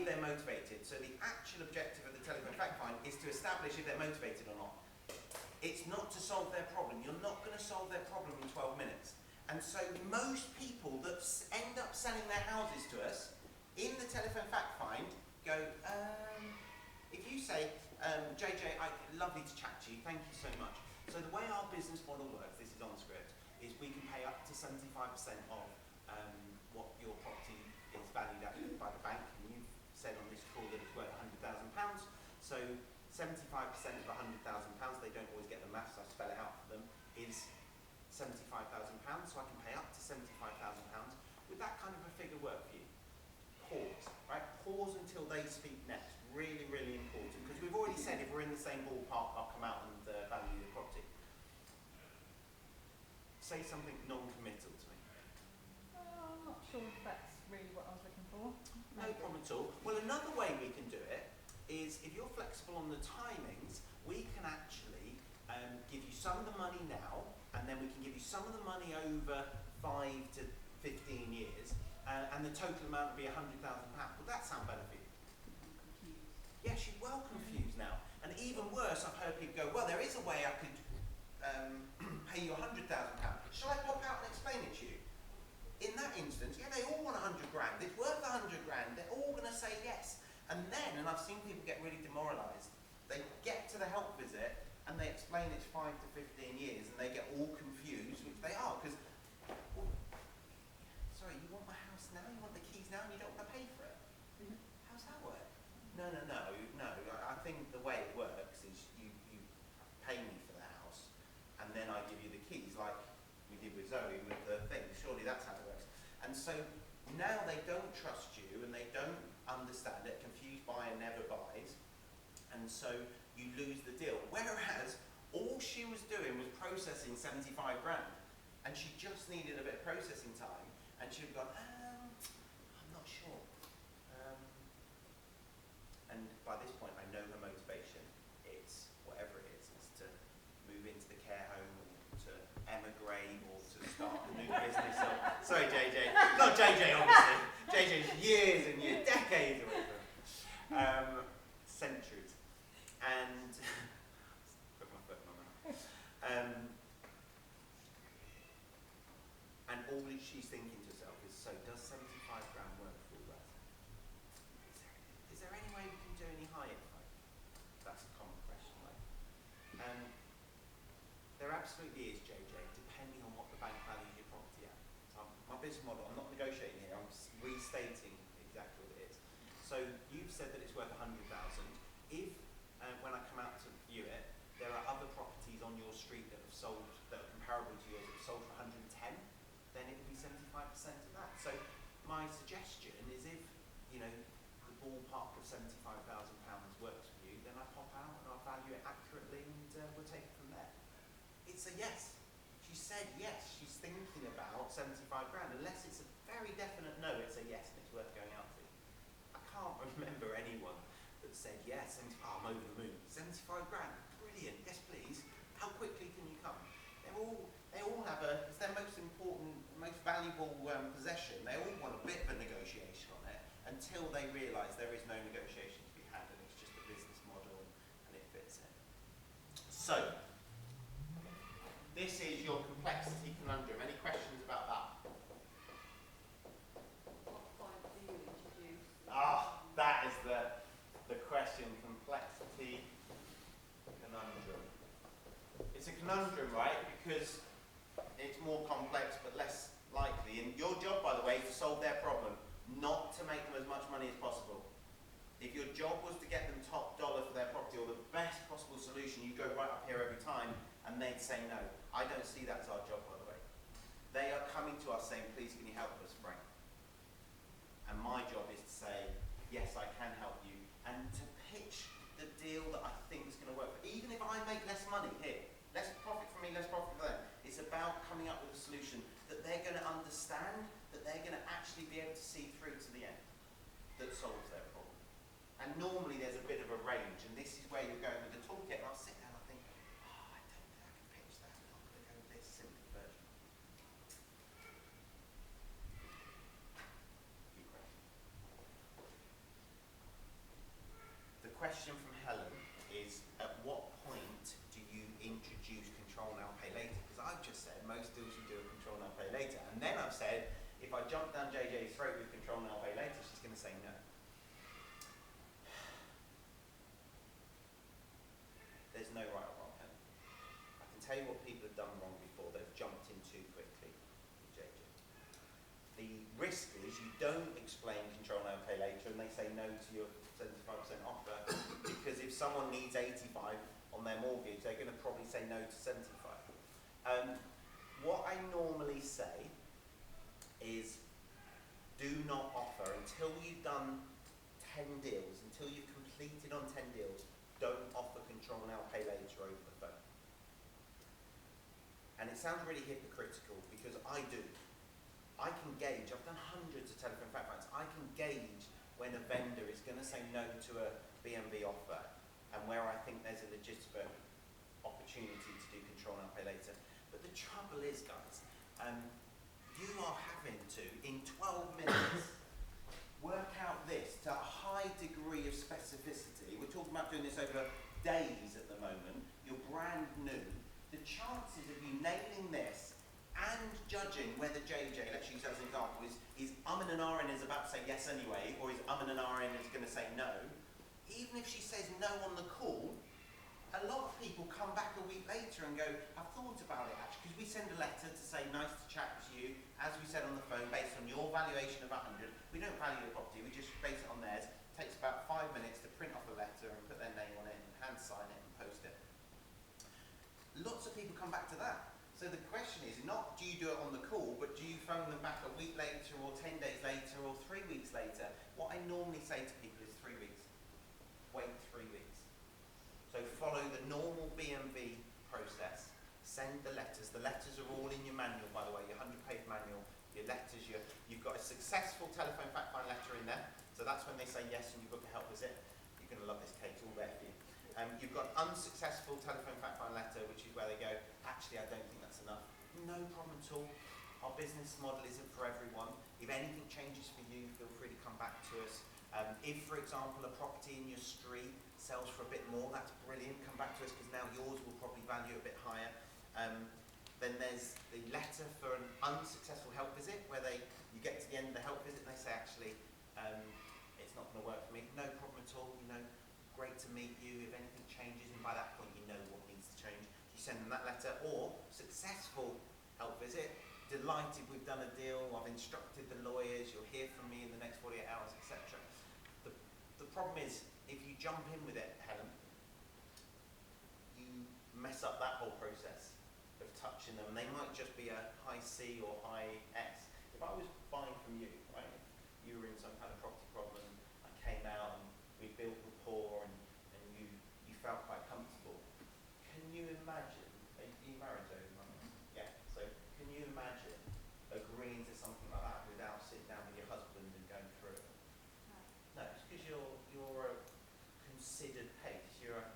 they're motivated. So the actual objective of the telephone fact find is to establish if they're motivated or not. It's not to solve their problem. You're not going to solve their problem in 12 minutes. And so most people that end up selling their houses to us in the telephone fact find go, if you say, JJ, lovely to chat to you, thank you so much. So the way our business model works, this is on script, is we can pay up to 75% of what your property is valued at by the bank. And you've said on this call that it's worth £100,000. So 75% of £100,000, they don't always get the maths, I spell it out for them, is £75,000, so I can pay up to £75,000. Would that kind of a figure work for you? Pause, right? Pause until they speak next. Really, really important, because we've already said if we're in the same ballpark, I'll come out and value the property. Say something non-committal to me. I'm not sure if that's really what I was looking for. No problem at all. Well, another way we can do it is if you're flexible on the timings, we can actually give you some of the money now, and then we can give you some of the money over 5 to 15 years, and the total amount would be £100,000. Would that sound better for you? I'm confused. Yes, you're well confused now. And even worse, I've heard people go, well, there is a way I could pay you £100,000. Shall I pop out and explain it to you? In that instance, yeah, they all want 100 grand. It's worth 100 grand. They're all going to say yes. And then, and I've seen people get really demoralised, they get to the help visit and they explain it's 5 to 15 years and they get all confused, which they are, because, well, sorry, you want my house now? You want the keys now and you don't want to pay for it? How's that work? No. I think the way it works is you pay me for the house and then I give you the keys, like we did with Zoe with the thing. Surely that's how it works. And so now they don't trust you and they don't understand it. Confused buyer never buys, and so you lose the deal. Whereas all she was doing was processing 75 grand, and she just needed a bit of processing time, and she would have gone, I'm not sure. And by this point, I know her motivation. It's whatever it is. It's to move into the care home, or to emigrate, or to start a new business. Sorry, JJ. Not JJ, obviously. JJ's years and years, decades away from centuries. And put my foot in my mouth. And all that she's thinking to herself is, so does 75 grand work for all that? Is there any way we can do any higher? That's a common question, right? There absolutely is, JJ, depending on what the bank values your property at. My business model, I'm not negotiating here, I'm restating exactly what it is. So you've said that it's worth 100,000. If, when I come out to view it, there are other properties on your street that have sold, that are comparable to yours, that have sold for 110, then it would be 75% of that. So my suggestion is if, the ballpark of £75,000 works for you, then I pop out and I'll value it accurately and we'll take it from there. It's a yes. She said yes. She's thinking about 75 grand. Unless it's a very definite no, it's a yes and it's worth going out to. I can't remember anyone that said yes, I'm over the moon. 75 brilliant, yes please, how quickly can you come? They all have it's their most important, most valuable possession. They all want a bit of a negotiation on it until they realise there is no negotiation to be had and it's just a business model and it fits in. So, this is your complexity conundrum. Any questions about that? What point do you introduce? That is the question, complexity conundrum. It's a conundrum, right? Because it's more complex but less likely. And your job, by the way, is to solve their problem, not to make them as much money as possible. If your job was to get them top dollar for their property or the best possible solution, you go right up here every time and they'd say no. I don't see that as our job, by the way. They are coming to us saying, please can you help us, Frank? And my job is to say, yes, I can help you, and to pitch the deal that I think is going to work. Even if I make less money here, less profit for me, less profit for them, it's about coming up with a solution that they're going to understand, that they're going to actually be able to see through to the end, that solves their problem. And normally there's a bit of a range, and this is where you're going with the toolkit, and I'll sit down and I'll think, I don't think I can pitch that, I'm going to go with this simple version. Good question. The question from Helen is, at what point do you introduce control now, pay later? Because I've just said most deals you do are control now, pay later. And then I've said, if I jump down JJ's throat with control now, pay later, she's going to say no. There's no right or wrong, Helen. I can tell you what people have done wrong before. They've jumped in too quickly with JJ. The risk is you don't explain control now, pay later, and they say no to your 75% offer, because if someone needs 85 on their mortgage, they're going to probably say no to 75. What I normally say is, do not offer until you've done 10 deals, until you've completed on 10 deals, don't offer control now, pay later over the phone. And it sounds really hypocritical because I do. I can gauge, I've done hundreds of telephone fact finds, I can gauge when a vendor is going to say no to a B&B offer and where I think there's a legitimate opportunity to do control now, pay later. But the trouble is, guys, you are having to, in 12 minutes, work out this to a high degree of specificity. We're talking about doing this over days at the moment. You're brand new. The chances of you nailing this and judging whether JJ, let's use that as an example, is and ahhing is about to say yes anyway, or is and ahhing is going to say no, even if she says no on the call, a lot of people come back a week later and go, I've thought about it actually, because we send a letter to say nice to chat to you, as we said on the phone, based on your valuation of 100. We don't value the property, we just base it on theirs. It takes about 5 minutes to print off a letter and put their name on it and hand sign it and post it. Lots of people come back to that. So the question is not do you do it on the call, but do you phone them back a week later or 10 days later or 3 weeks later? What I normally say to people is 3 weeks. Wait 3 weeks. So follow the normal B&B process. Send the letters. The letters are all in your manual, by the way, your 100-page manual. Your letters, you've got a successful telephone fact find letter in there. So that's when they say yes and you book a help visit. You're going to love this, Kate, all there for you. You've got unsuccessful telephone fact find letter, which is where they go, actually, I don't think that's enough. No problem at all. Our business model isn't for everyone. If anything changes for you, feel free to come back to us. If, for example, a property in your street sells for a bit more, that's brilliant. Come back to us because now yours will probably value a bit higher. Then there's the letter for an unsuccessful help visit, where you get to the end of the help visit and they say, actually, it's not going to work for me. No problem at all. Great to meet you. If anything changes, and by that point you know what needs to change, you send them that letter. Or successful help visit. Delighted we've done a deal. I've instructed the lawyers. You'll hear from me in the next 48 hours, etc. The problem is, if you jump in with it, Helen, you mess up that whole process of touching them. They might just be a high C or high S. If I was buying from you, right, you were in some kind of property problem, I came out and we built rapport and you felt quite comfortable. Can you imagine, are you married to him? Yeah, so can you imagine agreeing to something like that without sitting down with your husband and going through it? No, it's because you're a considered pace, you're a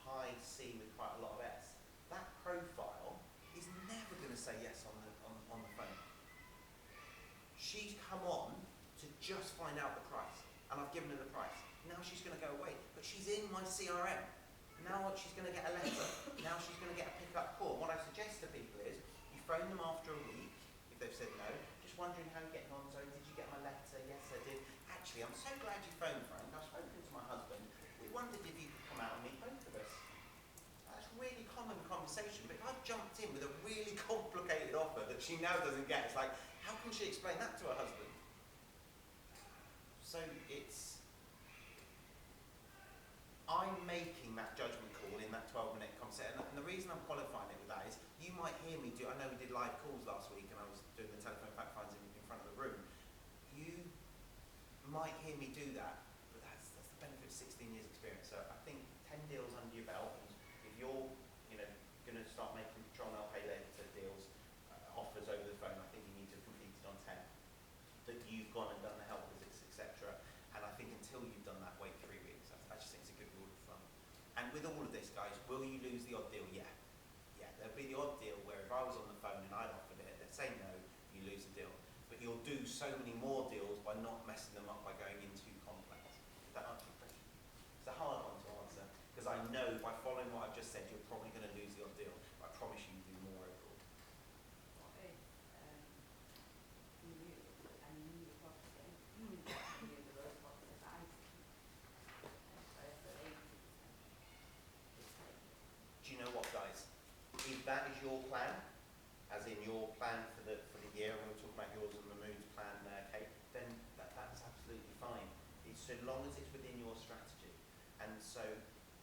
high C C with quite a lot of S, that profile is never going to say yes on the phone. She's come on to just find out the price, and I've given her the price. Now she's going to go away, but she's in my CRM. Now she's going to get a letter. Now she's going to get a pick-up call. What I suggest to people is you phone them after a week if they've said no. Just wondering how you're getting on. Zoe, did you get my letter? Yes, I did. Actually, I'm so glad you phoned, Frank. I've spoken to my husband. We wondered if you could come out and meet both of us. That's really common conversation. But if I've jumped in with a really complicated offer that she now doesn't get, it's like, how can she explain that to her husband? So I'm making that judgment call in that 12-minute conversation. And the reason I'm qualifying it with that is you might hear me do, I know we did live calls last week and I was doing the telephone fact finds in front of the room. You might hear me do that, but that's the benefit of 16 years experience. So I think 10 deals under your belt, and if you're going to start making control now pay later deals, offers over the phone, I think you need to have completed on 10. That you've gone and done the help visits, etc. And I think until you've done that, wait 3 weeks. I just think it's a good rule of thumb. And with all of this, guys, will you lose the odd deal? Yeah. There'll be the odd deal where if I was on the phone and I'd offered it, they'd say no, you lose the deal. But you'll do so many more deals by not messing them up by going in too complex. Does that answer your question? It's a hard one to answer because I know by following what I've just said, you're probably going to lose the odd deal. But I promise you do more overall. What if you knew and you knew the property, you knew the road property that I see, and so for 80%, it's like, Do you know what, guys? If that is your plan, as in your plan for the year, and we'll talk about yours and Mahmood's plan, Kate, then that's absolutely fine. It's so long as it's within your strategy. And so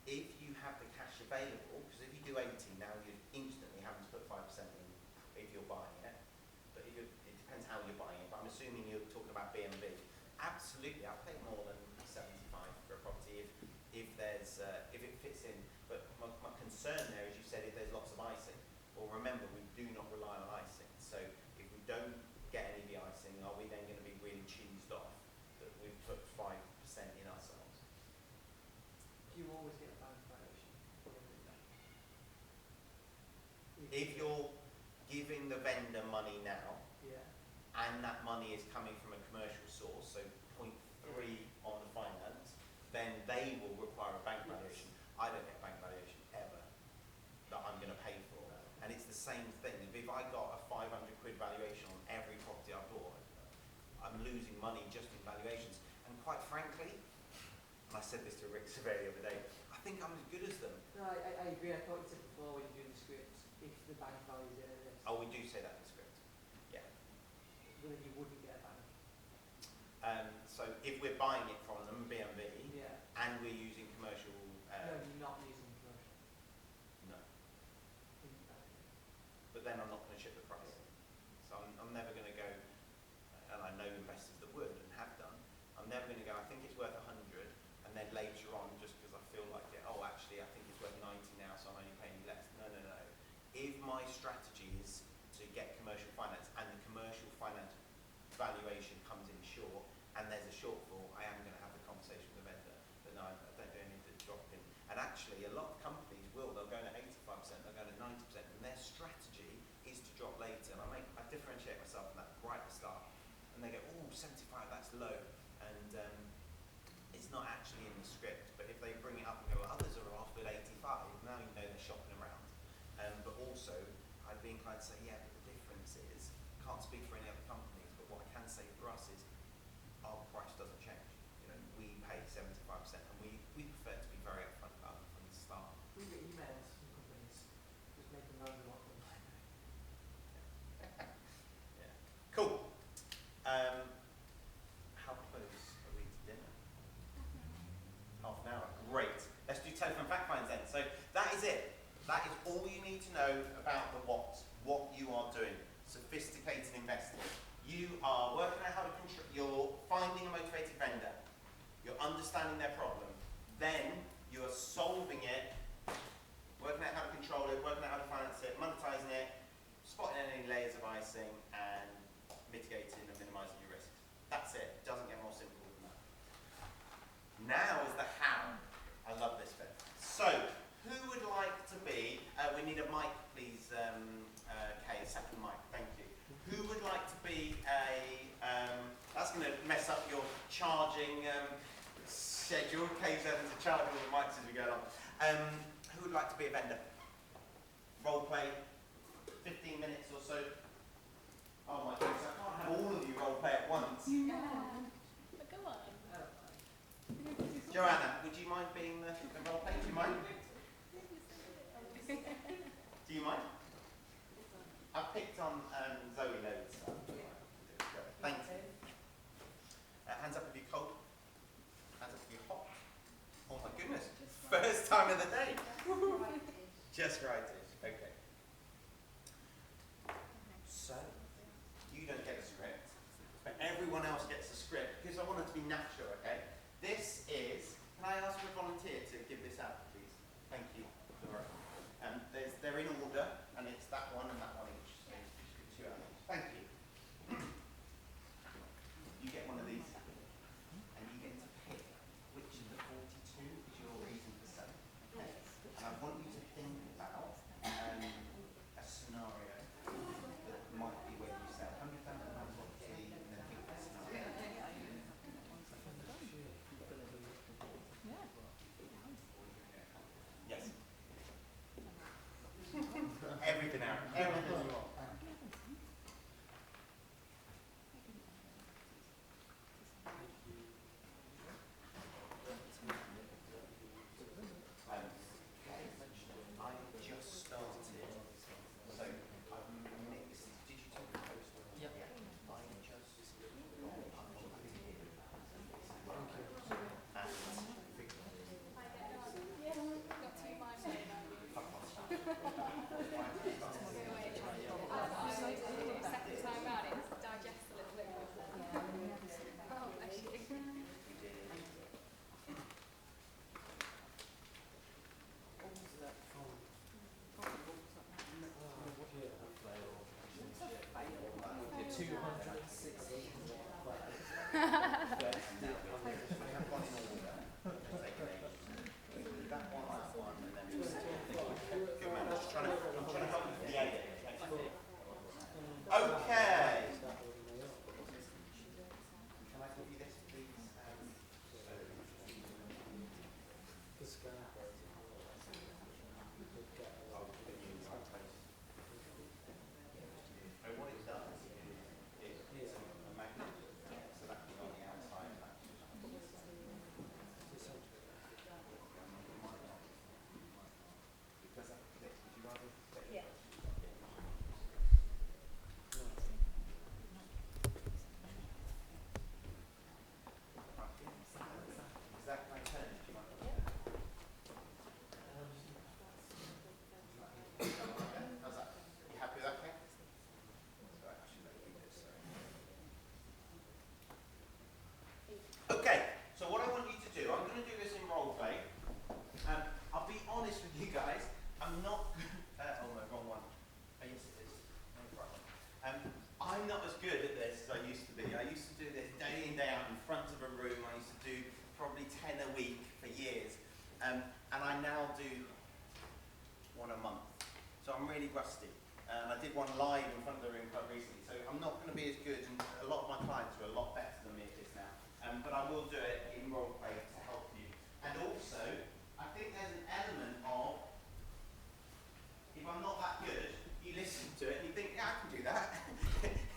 if you have the cash available, because if you do 80 now, you're instantly having to put 5% in if you're buying it. But it depends how you're buying it. But I'm assuming you're talking about B&B. Absolutely, I'll pay more than 75 for a property if it fits in. But my concern there, as you said, if there's lots of icing. Well, remember, we do not rely on icing. So if we don't get any of the icing, are we then going to be really cheesed off that we've put 5% in ourselves? Do you always get a bank valuation? If you're giving the vendor money now, Yeah. and that money is coming from a commercial source, so 0.3 on the finance, then they will require a bank valuation. I don't get a bank valuation ever that I'm going to pay for. No. And it's the same thing. If I got a 500 quid valuation on every property I bought, I'm losing money just in valuations. And quite frankly, and I said this to Rick Survey the other day, I think I'm as good as them. No, I agree. I thought you said before when you're doing the scripts, if the bank values in this, Oh, we do say that in the script. Yeah. then you wouldn't get a bank. So if we're buying it from them, B&B, Yeah. and we're using commercial, No, you're not using commercial. no. In that. But then I'm not going to ship the price. So I'm never going to go, and I know investors that would and have done, I'm never going to go, I think it's worth 100, and then later on, just because I feel like it, oh, actually, I think it's worth 90 now, so I'm only paying you less. No. If my strategy is to get commercial finance, and the commercial finance valuation comes in short, and there's a shortfall, I am going to have the conversation with the vendor. But no, I don't do anything to drop in. And actually, a lot of companies will. They'll go to 85%, they'll go to 90%, and their strategy is to drop later. And I differentiate myself from that right at the start. And they go, oh, 75, that's low. And it's not actually in the script. But if they bring it up and go, well, others are offered 85, now you know they're shopping around. But also, I'd be inclined to say, yeah, but the difference is, can't speak for any other companies, but what I can say for us is, our price doesn't change. We pay 75%, and we prefer to be very upfront about it from the start. We get emails from companies just making random offers. Yeah. Cool. How close are we to dinner? Half an hour. Great. Let's do telephone fact finds then. So that is it. That is all you need to know about the what you are doing. Sophisticated investing. You are working out how to you're finding a motivated vendor. You're understanding their problem. Then you are solving it, working out how to control it, working out how to finance it, monetizing it, spotting any layers of icing, and mitigating and minimizing your risks. That's it. It doesn't get more simple than that. Now is the how. I love this bit. So, who would like We need a mic, please. Kay, a second mic. Thank you. Who would like to be a? That's going to mess up your charging schedule. Kay's having to charge all the mics as we go along. Who would like to be a vendor? Role play, 15 minutes or so. Oh my goodness, I can't have all of you role play at once. But go on. Joanna, would you mind being the role play? Do you mind? Do you mind? I've picked on Zoe loads. Thank you. Hands up if you're cold. Hands up if you're hot. Oh my goodness. First time of the day. Just rightish. Okay. So, you don't get a script, but everyone else gets a script because I want it to be natural, okay? This is, can I ask for a volunteer to give this out, please? Thank you, Laura. They're in order, and it's that one and that one each. So two out of each. Thank you. You get one of these, and you get to pick which of the 42 is your reason for selling. Okay? And I want you to think about a scenario that might be where you sell £100,000 property and then pick that scenario. Yes. Everything out. Everything you want. I just started, so I've mixed. Did you take the post? Yep. Yeah. I just got up on the here. And Got two mics on now. Second time round, it digests a little bit more. Oh, bless you. Yeah, 260. we have gone in order. Just take an age. That one, and then just good man. I'm trying to help you with the edit. Okay. Can I give you this, please? The sky. You could get a lot I'll put you in the right place. So what it does is it's a magnet, so that can go on the outside and that can just because that clicks. Would you rather click? Yeah. Is that my turn? Do you mind? How's that? You happy with that, Kate? Sorry, I should let you do this, sorry. Okay, so what I want you to do, I'm going to do this in role play. I'll be honest with you guys, I'm not, oh no, wrong one. Oh, yes it is. No problem. I'm not as good at this as I used to be. I used to do this day in, day out in front of a room. I used to do probably 10 a week for years. And I now do one a month. So I'm really rusty. I did one live in front of the room quite recently. So I'm not going to be as good, and a lot of my clients are a lot better than me at this now. But I will do it in role play to help you. And also, I think there's an element of, if I'm not that good, you listen to it and you think, yeah, I can do that.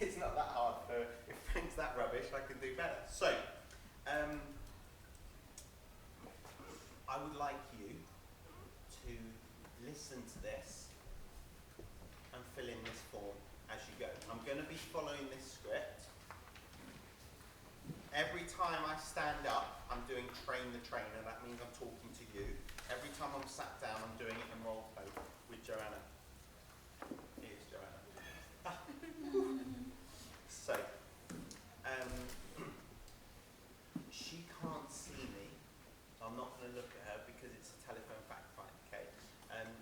It's not that hard. If Frank's that rubbish, I can do better. So, I would like you to listen to this and fill in this form as you go. I'm going to be following this script. Every time I stand up, I'm doing train the trainer. That means I'm talking to you. Every time I'm sat down, I'm doing it in role play with Joanna. Here's Joanna. So, she can't see me, so I'm not going to look at her because it's a telephone fact find, okay?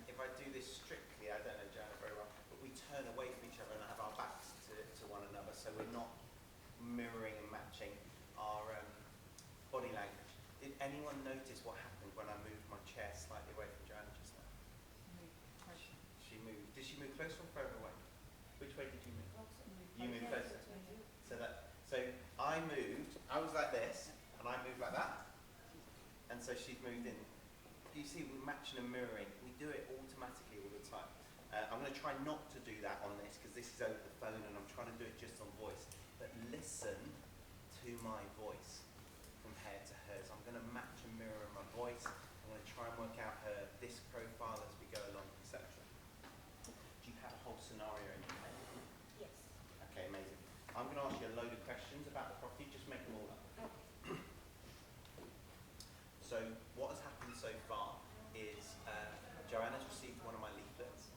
If I do this strictly, I don't know Joanna very well, but we turn away from each other and have our backs to one another, so we're not mirroring and matching our body language. Did anyone notice what happened when I moved my chair slightly away from Joanna just now? So she's moved in. You see, we're matching and mirroring. We do it automatically all the time. I'm going to try not to do that on this because this is over the phone and I'm trying to do it just on voice. But listen to my voice compared to hers. I'm going to match and mirror my voice. I'm going to try and work out her disc profile as we go along, etc. Do you have a whole scenario in your head? Yes. Okay, amazing. I'm going to ask you a load of questions about the property. Just make them all up. Okay. So what has happened so far is Joanna's received one of my leaflets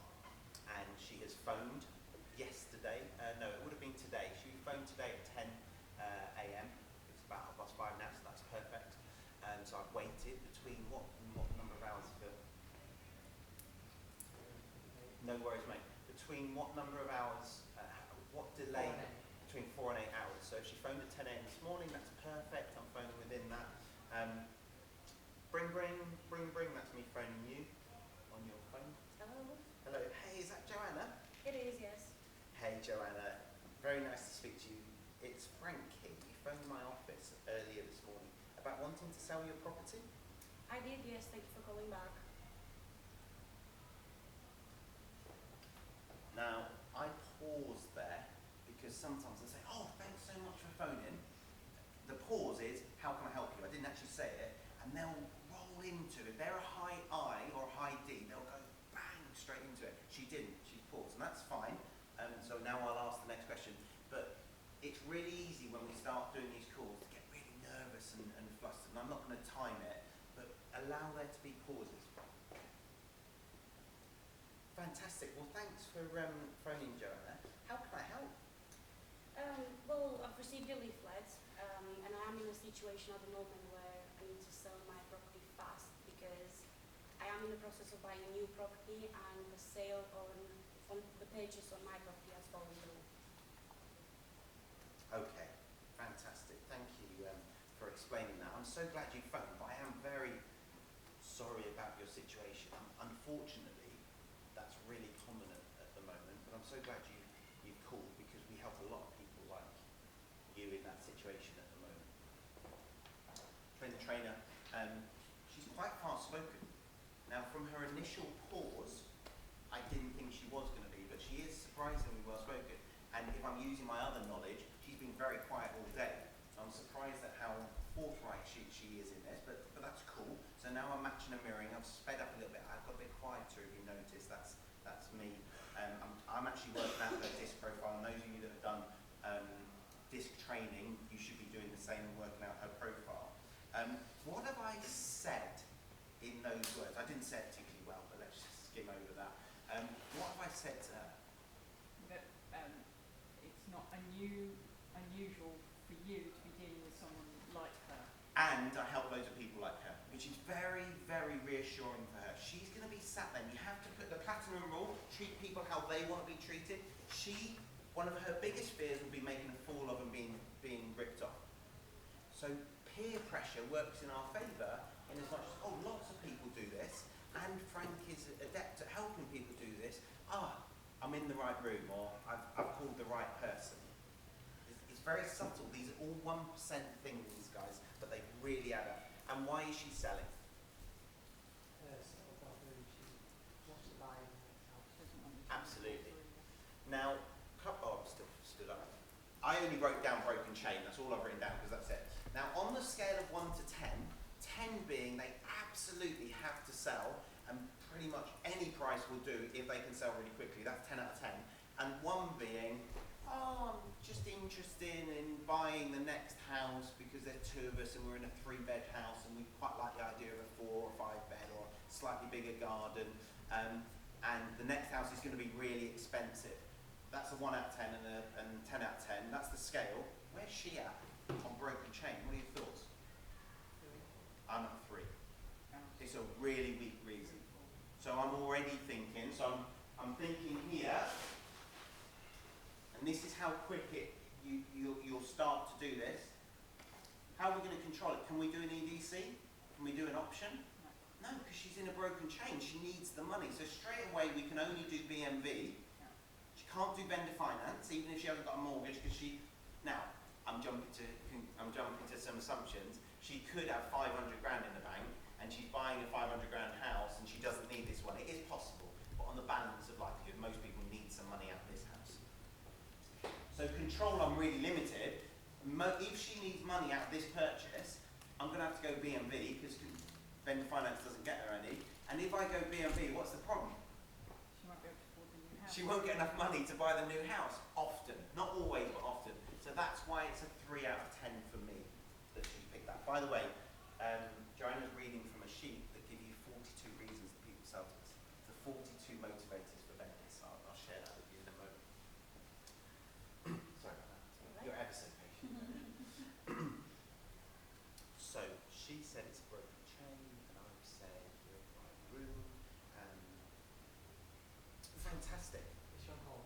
and she has phoned yesterday, no it would have been today, she phoned today at 10 a.m. It's about 5:30 now, so that's perfect. So I've waited between what number of hours is it? No worries mate. Between what number of hours, what delay? Between 4 and 8 hours. So if she phoned at 10 a.m. this morning, that's perfect, I'm phoning within that. Bring, that's me phoning you on your phone. Hello. Hello, hey, is that Joanna? It is, yes. Hey Joanna, very nice to speak to you. It's Frank here. You phoned my office earlier this morning about wanting to sell your property. I did, yes. Thank you for calling back. Now, I paused there because sometimes I say, oh, thanks so much for phoning. The pause is, how can I help you? I didn't actually say it, and they'll roll into it. If they're a high I or a high D, they'll go bang straight into it. She didn't, she paused, and that's fine. So now I'll ask the next question. But it's really easy when we start doing these calls to get really nervous and flustered, and I'm not going to time it, but allow there to be pauses. Fantastic, well thanks for phoning Joanna. How can I help? Well, I've received your leaflet, and I am in a situation at the moment where I need to sell my property fast because I am in the process of buying a new property and the sale on the purchase on my property has fallen through. Okay, fantastic. Thank you for explaining that. I'm so glad you phoned, but I am very sorry about your situation. Unfortunately, that's really common at the moment, but I'm so glad you've called because we help a lot of people like you in that situation at the moment. Trainer, she's quite fast spoken. Now from her initial pause, I didn't think she was going to be, but she is surprisingly well spoken. And if I'm using my other knowledge, she's been very quiet all day. So I'm surprised at how forthright she is in this, but that's cool. So now I'm matching and mirroring. I've sped up a little bit. I've got a bit quieter if you notice. That's me. I'm actually working out her disc profile. And those of you that have done disc training, you should be doing the same and working out her profile. What have I said in those words? I didn't say it particularly well, but let's just skim over that. What have I said to her? That it's not unusual for you to be dealing with someone like her. And I help loads of people like her, which is very, very reassuring for her. She's going to be sat there, and you have to put the platinum rule, treat people how they want to be treated. One of her biggest fears will be making a fool of and being ripped off. So peer pressure works in our favour in as much as, oh, lots of people do this, and Frank is adept at helping people do this. I'm in the right room, or I've called the right person. It's very subtle. These are all 1% things, guys, but they really add up. And why is she selling? She wants to buy Absolutely. Now, I've still stood up. I only wrote down broken chain. That's all I've written down because that's it. Now, on the scale of 1 to 10, 10 being they absolutely have to sell, and pretty much any price will do if they can sell really quickly. That's 10 out of 10. And 1 being, I'm just interested in buying the next house because there's 2 of us and we're in a 3-bed house and we quite like the idea of a 4 or 5-bed or slightly bigger garden. And the next house is going to be really expensive. That's a 1 out of 10 and 10 out of 10. That's the scale. Where's she at on broken chain? What are your thoughts? I'm at 3. It's a really weak reason. So I'm already thinking, I'm thinking here, and this is how quick you'll start to do this. How are we going to control it? Can we do an EDC? Can we do an option? No, because she's in a broken chain. She needs the money. So straight away we can only do BMV. She can't do vendor finance, even if she hasn't got a mortgage, because now, I'm jumping to some assumptions. She could have 500 grand in the bank, and she's buying a 500 grand house and she doesn't need this one. It is possible, but on the balance of likelihood, most people need some money out of this house. So control, I'm really limited. If she needs money out of this purchase, I'm going to have to go B&B because vendor finance doesn't get her any. And if I go B&B, what's the problem? She won't be able to afford the new house. She won't get enough money to buy the new house, often. Not always, but often. So that's why it's a 3 out of 10 for me that she's picked that. By the way, Joanna's reading from a sheet that give you 42 reasons that people sell to us. The 42 motivators for vendors. I'll share that with you in a moment. Sorry about that. You're ever so patient. So she said it's a broken chain, and I've said you're in the right room. Fantastic. Is she on hold?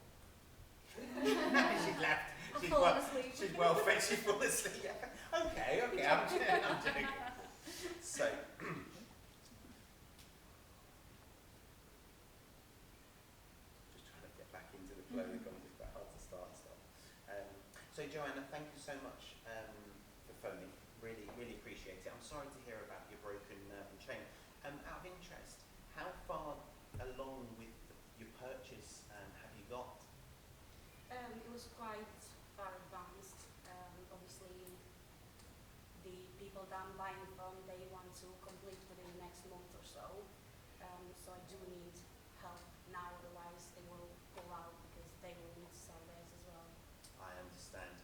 She's left. She's well fed. She's fallen asleep. Yeah. Okay. I'm joking. So, just trying to get back into the flow. It's quite hard to start stuff. So Joanna, thank you so much for phoning. Really appreciate it. I'm sorry to hear about your broken chain. Out of interest, how far along with your purchase have you got? It was quite far advanced. Obviously, the people that I'm buying from, they want to complete within the next month or so. So I do need help now, otherwise they will pull out because they will need to sell theirs as well. I understand.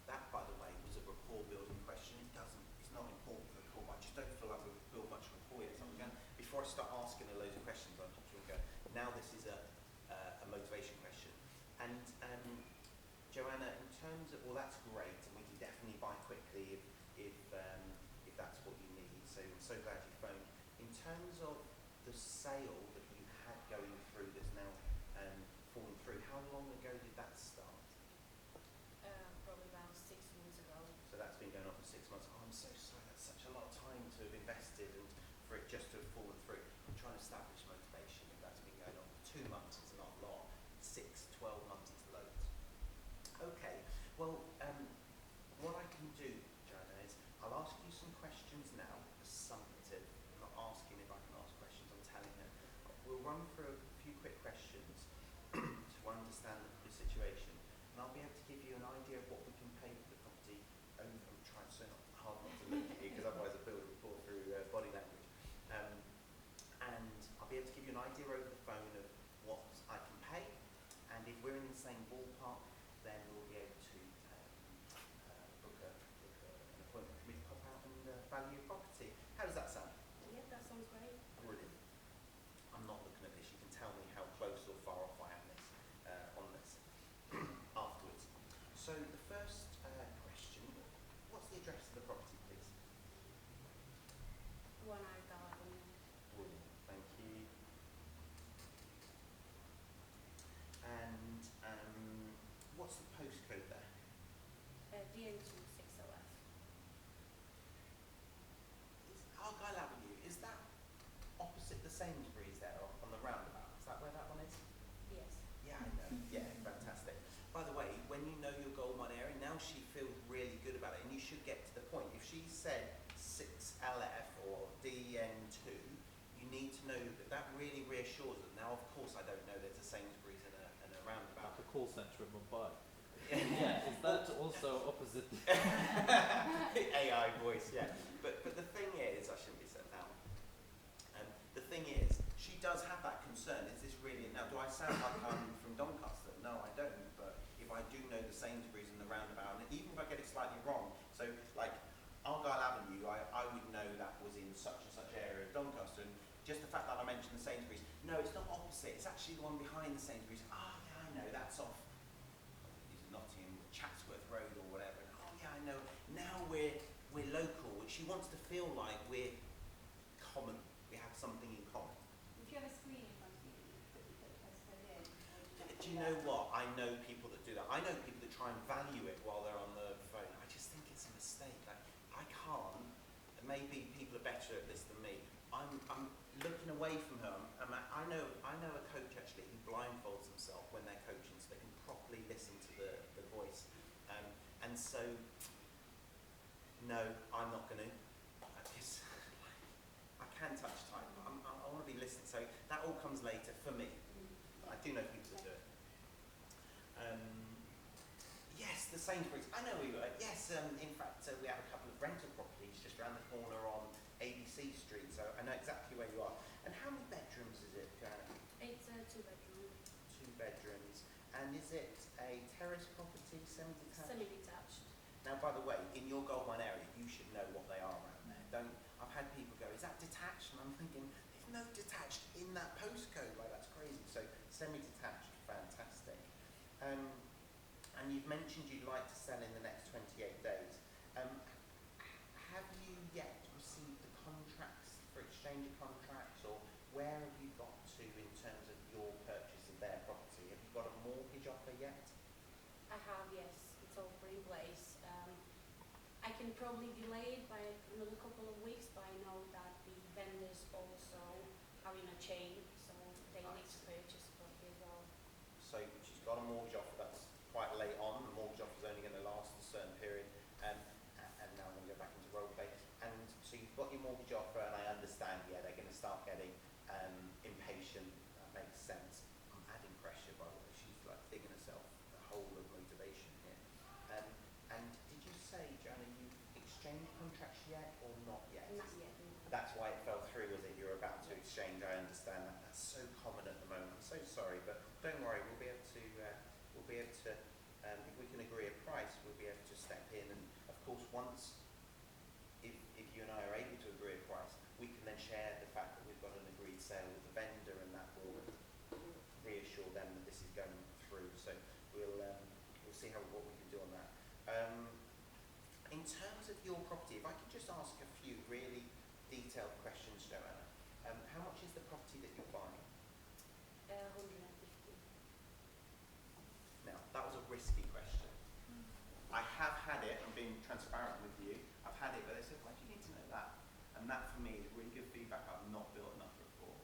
That, by the way, was a rapport building question. It's not important for the call, but I just don't feel like we've built much rapport yet. So I'm going, before I start asking her loads of questions, I'm just going to go, now this is a motivation question. And Joanna, in terms of, well, that's great, and we can definitely buy quickly if that's what you need. So I'm so glad you phoned. In terms of the sale that you had going through that's now fallen through, how long ago did that start? Probably about 6 months ago. So that's been going on for 6 months. Oh, I'm so sorry. That's such a lot of time to have invested and for it just to have fallen through. I'm trying to establish motivation. If that's been going on for 2 months, it's not a lot. 6, 12 months, it's loads. Okay. Well, what I can do, Joanna, is I'll ask you some questions now, assumptive. I'm not asking if I can ask questions. I'm telling her. We'll run through a few quick questions to understand the situation, and I'll be able to give you an idea of what we can pay for the property. I'm trying so hard not to look at you because otherwise I build a rapport through body language. And I'll be able to give you an idea over the phone of what I can pay, and if we're in the same ballpark, then we'll be able to book an appointment for me to pop out and value your property. How does that sound? Yeah, that sounds great. Brilliant. I'm not looking at this. You can tell me how close or far off I am on this afterwards. So the first question, what's the address of the property, please? One eye garden. Brilliant. Thank you. And what's the postcode there? DN26LF. Is Argyle Avenue, is that opposite the Sainsbury's there on the roundabout? Is that where that one is? Yes. Yeah, I know. Yeah, fantastic. By the way, when you know your gold mine area, now she feels really good about it, and you should get to the point. If she said 6LF or DN2, you need to know that really reassures them. Now, of course, I don't know there's a Sainsbury's and a roundabout. Like a call centre in Mumbai. Yeah. Yeah, is that also opposite? AI voice, yeah. But the thing is, I shouldn't be said now. The thing is, she does have that concern. Is this really? Now, do I sound like I'm from Doncaster? No, I don't. But if I do know the Sainsbury's and the roundabout, and even if I get it slightly wrong, so like Argyle Avenue, I would know that was in such and such area of Doncaster, and just the fact that I mentioned the Sainsbury's, no, it's not opposite. It's actually the one behind the Sainsbury's. Oh, yeah, I know. That's off. Nottingham, Chatsworth Road or whatever. And, oh yeah, I know. Now we're local. She wants to feel like we're common. We have something in common. If you have a screen in front of you, you put the postcode in. Do you know what? I know people that do that. I know people that try and value it while they're on the phone. I just think it's a mistake. Like, I can't. Maybe people are better at this than me. I'm looking away from her. I know a coach actually who blindfolds himself when they're coaching, so they can properly listen to the voice. And so, no, I'm not going to. can touch type. I want to be listening. So that all comes later for me. I do know people that do it. Yes, the Sainsbury's. I know we were. Yes, in fact, we have a couple of rental properties just around the corner on ABC Street, so I know exactly where you are. And how many bedrooms is it, Joanna? It's a 2-bedroom, 2 bedrooms. And is it a terrace property, semi-detached? semi-detached. Now, by the way, in your gold mine area, you should know what they are around there. I've had people go, is that detached? And I'm thinking, there's no detached in that postcode. Like, that's crazy. So, semi-detached, fantastic. And you've mentioned you'd like to sell in the next 28 days. Have you yet received the contracts for exchange of contracts, or where have you got to in terms of your purchase of their property? Have you got a mortgage offer yet? I have, yes, it's all put in place. I can probably delay it by another couple of weeks, but I know that the vendors also are in a chain, so they need to purchase property as well. So she's got a mortgage offer that's quite late on. The mortgage offer is only going to last a certain period, and now I'm going to go back into role play. And so you've got your mortgage offer, and I understand, yeah, they're going to start getting impatient. That makes sense. I'm adding pressure, by the way. She's like digging herself a hole of motivation here. And did you say, Joanna, you exchanged contracts yet or not yet? Not yet. That's why it fell through, was it? You're about to exchange. I understand that. That's so common at the moment. I'm so sorry, but don't worry. We'll be able to. If we can agree a price, we'll be able to step in. And of course, once, if you and I are able to agree a price, we can then share the fact that we've got an agreed sale with the vendor, and that will reassure them that this is going through. So we'll see what we can do on that. In terms of your property, if I could just ask a few really detailed questions, Joanna. How much is the property that you're buying? 150. Now, that was a risky question. I have had it, I'm being transparent with you, I've had it, but they said, why do you need to know that? And that for me is really good feedback. I've not built enough rapport.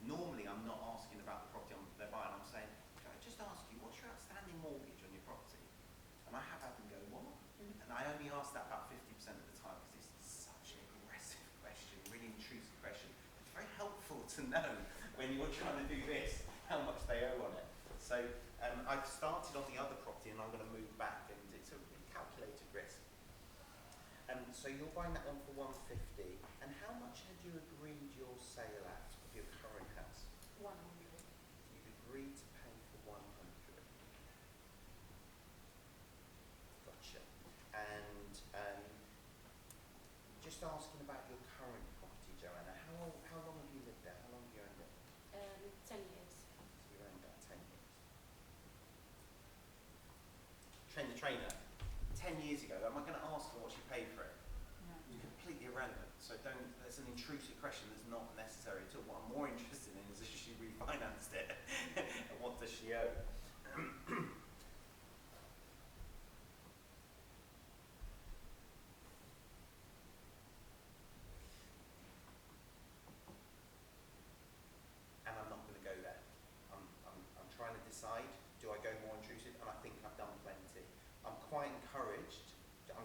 Normally, I'm not asking about the property they're buying, I'm saying, can I just ask you, what's your outstanding mortgage on your property? And I have had them go, what? And I only ask that about 50% of the time because it's such an aggressive question, really intrusive question. It's very helpful to know when you're trying to do this, how much they owe on it. So I've started on the other property and I'm going to move back, and it's a calculated risk. So you're buying that one for 150, and how much had you agreed your sale at of your current house? 100. You've agreed to pay for 100. Gotcha. And just asking about your current property, Joanna, how long have you lived there? How long have you owned it? 10 years. So you owned that 10 years. Train the trainer. 10 years ago, am I going to ask her what she paid for it? No. It's completely irrelevant. So that's an intrusive question that's not necessary at all. What I'm more interested in is if she refinanced it and what does she owe? And I'm not going to go there. I'm trying to decide, do I go more intrusive? And I think I've done plenty. I'm quite encouraged. I'm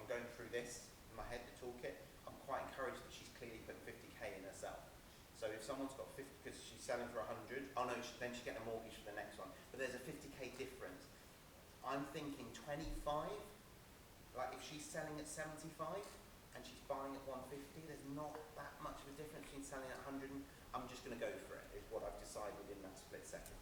going through this in my head, the toolkit. I'm quite encouraged that she's clearly put 50k in herself. So if someone's got 50, because she's selling for 100, oh no, then she's getting a mortgage for the next one. But there's a 50k difference. I'm thinking 25. Like if she's selling at 75 and she's buying at 150, there's not that much of a difference between selling at 100 and I'm just going to go for it, is what I've decided in that split second.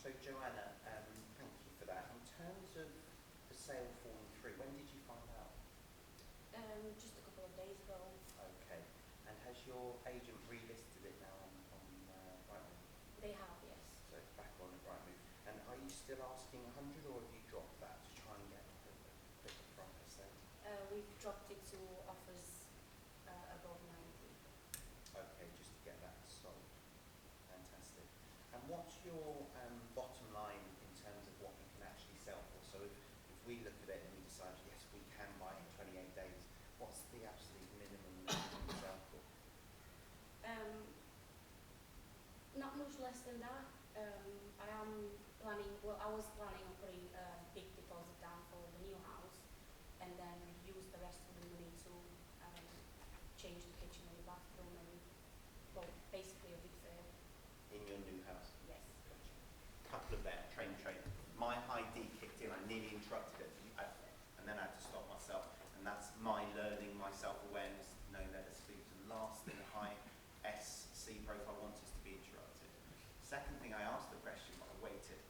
So Joanna, thank you for that. In terms of the sale falling through, when did you find out? Just a couple of days ago. Okay. And has your agent relisted it now on Rightmove? They have, yes. So it's back on at Rightmove. And are you still asking 100, or have you dropped that to try and get a bit of price sale? We've dropped it to offers above 90. Okay, just to get that sold. Fantastic. And what's your bottom line in terms of what you can actually sell for? So if we look at it and we decide, yes, we can buy in 28 days, what's the absolute minimum that you can sell for? Not much less than that. I was planning on putting change the kitchen and the bathroom and, well, basically a refair. In your new house. Yes. Couple of there, train. My ID kicked in, I nearly interrupted it, and then I had to stop myself. And that's my learning, my self-awareness, knowing that it's the last thing a high SC profile wants is to be interrupted. Second thing, I asked the question, but I waited.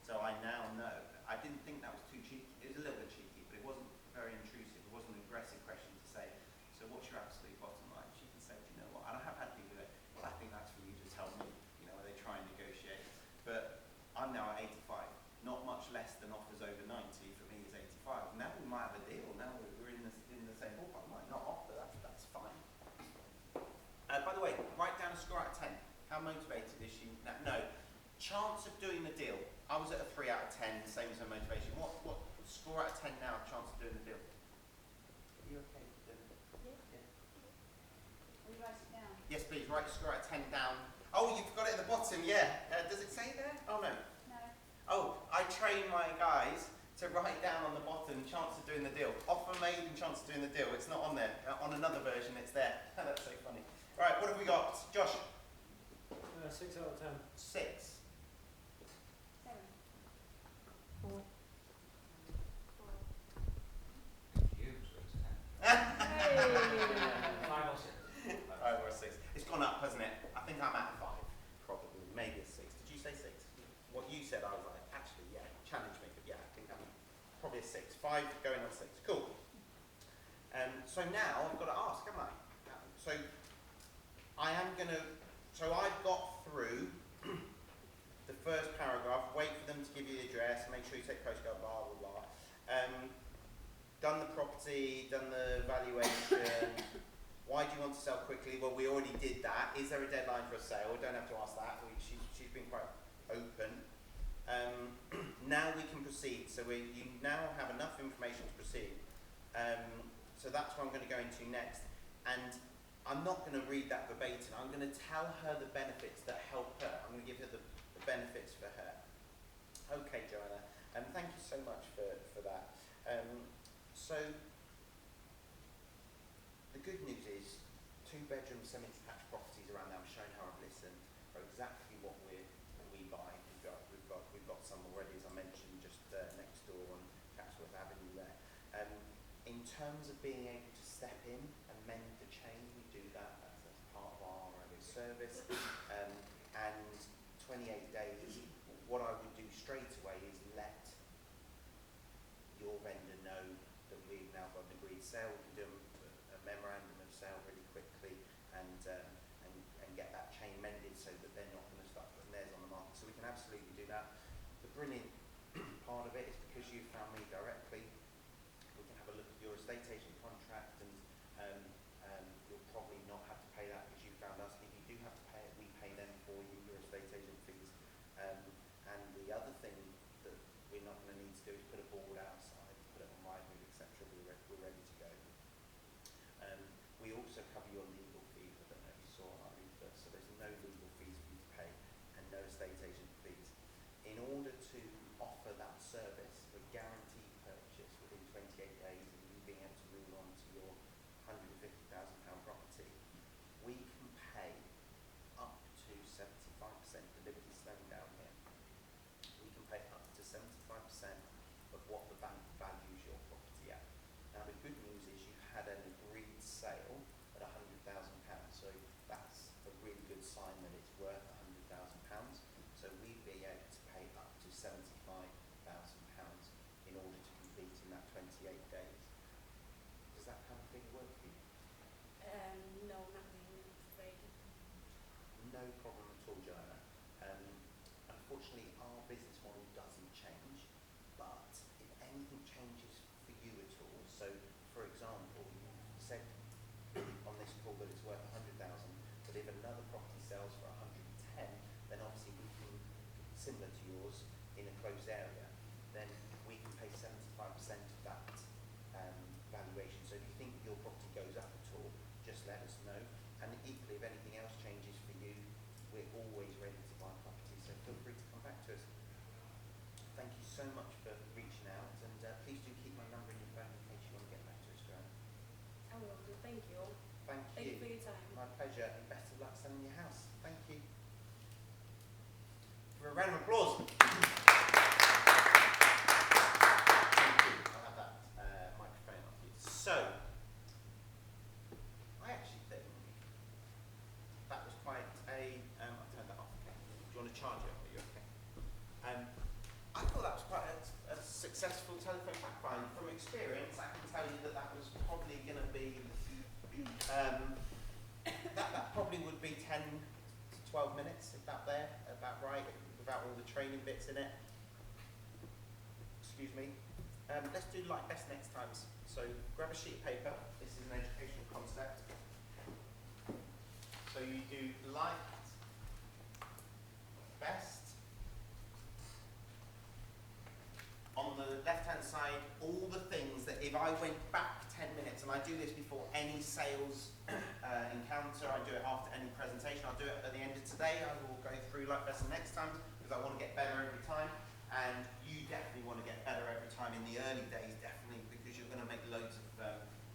So I now know. I didn't think that was too cheeky. It was a little bit cheeky, but it wasn't very intrusive. It wasn't an aggressive question to say, so what's your absolute bottom line? She can say, do you know what? And I have had people do it. Well, I think that's for you to tell me. You know, are they trying to negotiate? But I'm now at 85. Not much less than offers over 90 for me is 85. Now we might have a deal. Now we're in the same ballpark. Might not offer, that's fine. By the way, write down a score out of 10. How motivated is she? No. Chance of doing the deal. I was at a 3 out of 10, same as her motivation. What score out of 10 now, chance of doing the deal? Are you okay with doing it? Yeah. Will you write it down? Yes, please, write score out of 10 down. Oh, you've got it at the bottom, yeah. Does it say there? Oh, no. No. Oh, I train my guys to write down on the bottom chance of doing the deal. Offer made and chance of doing the deal. It's not on there. On another version, it's there. That's so funny. Right, what have we got? Josh? 6 out of 10. 6. 7. 4. You, so it's 10. Hey! 5 or 6. 5 or a 6. It's gone up, hasn't it? I think I'm at a 5, probably. Maybe a 6. Did you say 6? What you said, I was like, actually, yeah, challenge me, but yeah, I think I'm probably a 6. 5 going on 6. Cool. So now I've got to ask, haven't I? So I am going to, so I've got through the first paragraph, wait for them to give you the address, make sure you take postcode, blah, blah, blah. Done the property, done the valuation. Why do you want to sell quickly? Well, we already did that. Is there a deadline for a sale? We don't have to ask that. She's been quite open. Now we can proceed. So you now have enough information to proceed. So that's what I'm going to go into next. And I'm not going to read that verbatim. I'm going to tell her the benefits that help her. I'm going to give her the benefits for her. Okay, Joanna. Thank you so much for that. So the good news is 2-bedroom semi-detached properties around now, showing how I've listened, are exactly what we buy. We've got some already, as I mentioned, just next door on Chatsworth Avenue there. In terms of being able to step in and mend the chain, we do that. That's part of our service. And 28 days. What I would do straight away is let your vendor know that we've now got an agreed sale. We can do a memorandum of sale really quickly and get that chain mended so that they're not going to start putting theirs on the market. So we can absolutely do that. The brilliant part of it is because you found me directly, we can have a look at your estate agent contract and you'll probably not have to pay that because you found us. If you do have to pay it, we pay them for you, your estate agent fees. And the other thing that we're not going to need to do is put a board outside, put it on Rightmove, etc. We're ready to go. We also cover your legal fees. I don't know if you saw our legal, so there's no legal fees for you to pay and no estate agent fees. In order to offer that service, a guaranteed purchase within 28 days of you being able to move on to your £150,000 property, we can pay up to 75%. The Liberty Stone down here. We can pay up to 75% of what the bank values your property at. Now the good news is you had an agreed sale at £100,000, so that's a really good sign that it's worth £100,000. So we'd be able to pay up to £75,000 in order to complete in that 28 days. Does that kind of thing work for you? No, not really, I'm afraid. No problem at all, Joanna. Unfortunately, our business model doesn't change, but if anything changes for you at all, so for example, you said on this call that it's worth 100,000, but if another property sells for 110, then obviously we can, similar to yours, in a closed area, then we can pay 75% of that valuation. So if you think your property goes up at all, just let us know. And equally, if anything else changes for you, we're always ready to buy property, so feel free to come back to us. Thank you so much for reaching out, and please do keep my number in your phone in case you want to get back to us, Joanne. I will do, thank you. experience, I can tell you that that was probably going to be, that probably would be 10 to 12 minutes, if that there, about right, without all the training bits in it. Excuse me. Let's do like best next times. So grab a sheet of paper. This is an educational concept. So you do liked, best. On the left-hand side, all the things that if I went back 10 minutes, and I do this before any sales encounter, I do it after any presentation, I'll do it at the end of today, I will go through like best and next times, because I want to get better every time, and you definitely want to get better every time in the early days, definitely, because you're going to make loads of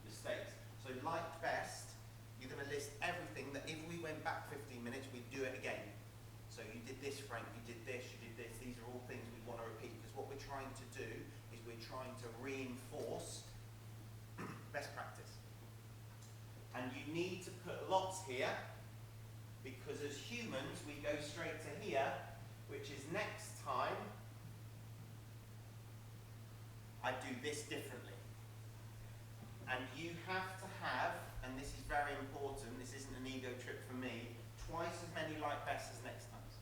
mistakes. So like best, you're going to list everything that if we went back 15 minutes, we'd do it again. So you did this, Frank, you did this, you did this. These are all things we want to repeat, because what we're trying to do is we're trying to reinforce best practice. And you need to put lots here, because as humans, we go straight to here, which is next time, I do this differently. And you have to have, and this is very important, this isn't an ego trip for me, twice as many like best as next times.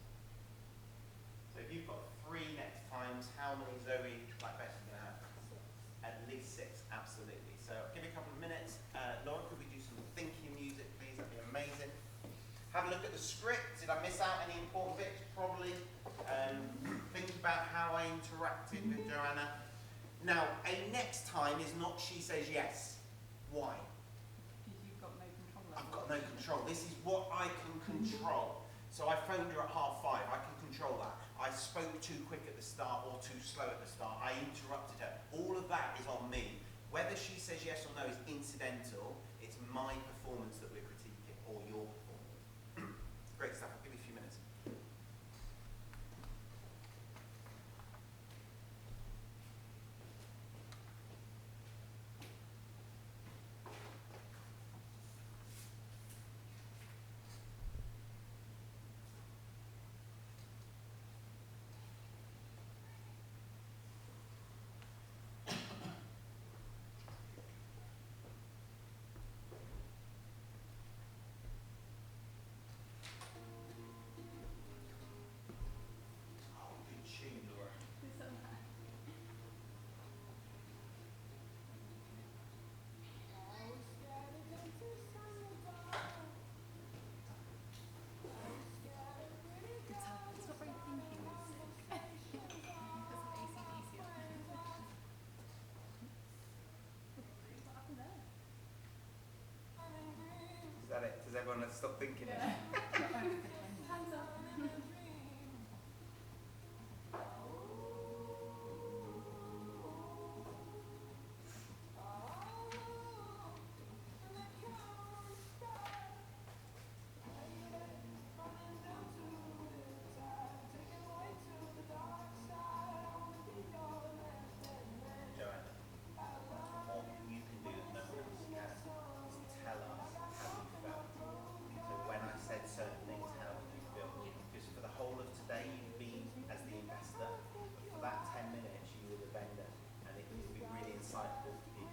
So if you've got 3 next times, how many Zoe like best are you going to have? At least 6, absolutely. So give me a couple of minutes. Laura, could we do some thinking music, please? That'd be amazing. Have a look at the script. Did I miss out any important bits? Probably. Think about how I interacted with Joanna. Now, a next time is not she says yes. Why? Because you've got no control over I've got no control. This is what I can control. So I phoned her at 5:30. I can control that. I spoke too quick at the start or too slow at the start. I interrupted her. All of that is on me. Whether she says yes or no is incidental. It's my performance that we're critiquing, or your performance. Great stuff. I'll give you a few minutes. It's not very thinking music. There's some AC/DC on it. What happened there? Is that it? Does everyone have to stop thinking? Yeah. Hands up. Joanna, what you can do that no one else can is tell us how you felt. So when I said certain things, how did you feel? Because for the whole of today, you've been as the investor, but for that 10 minutes, you were the vendor, and it would be really insightful for people.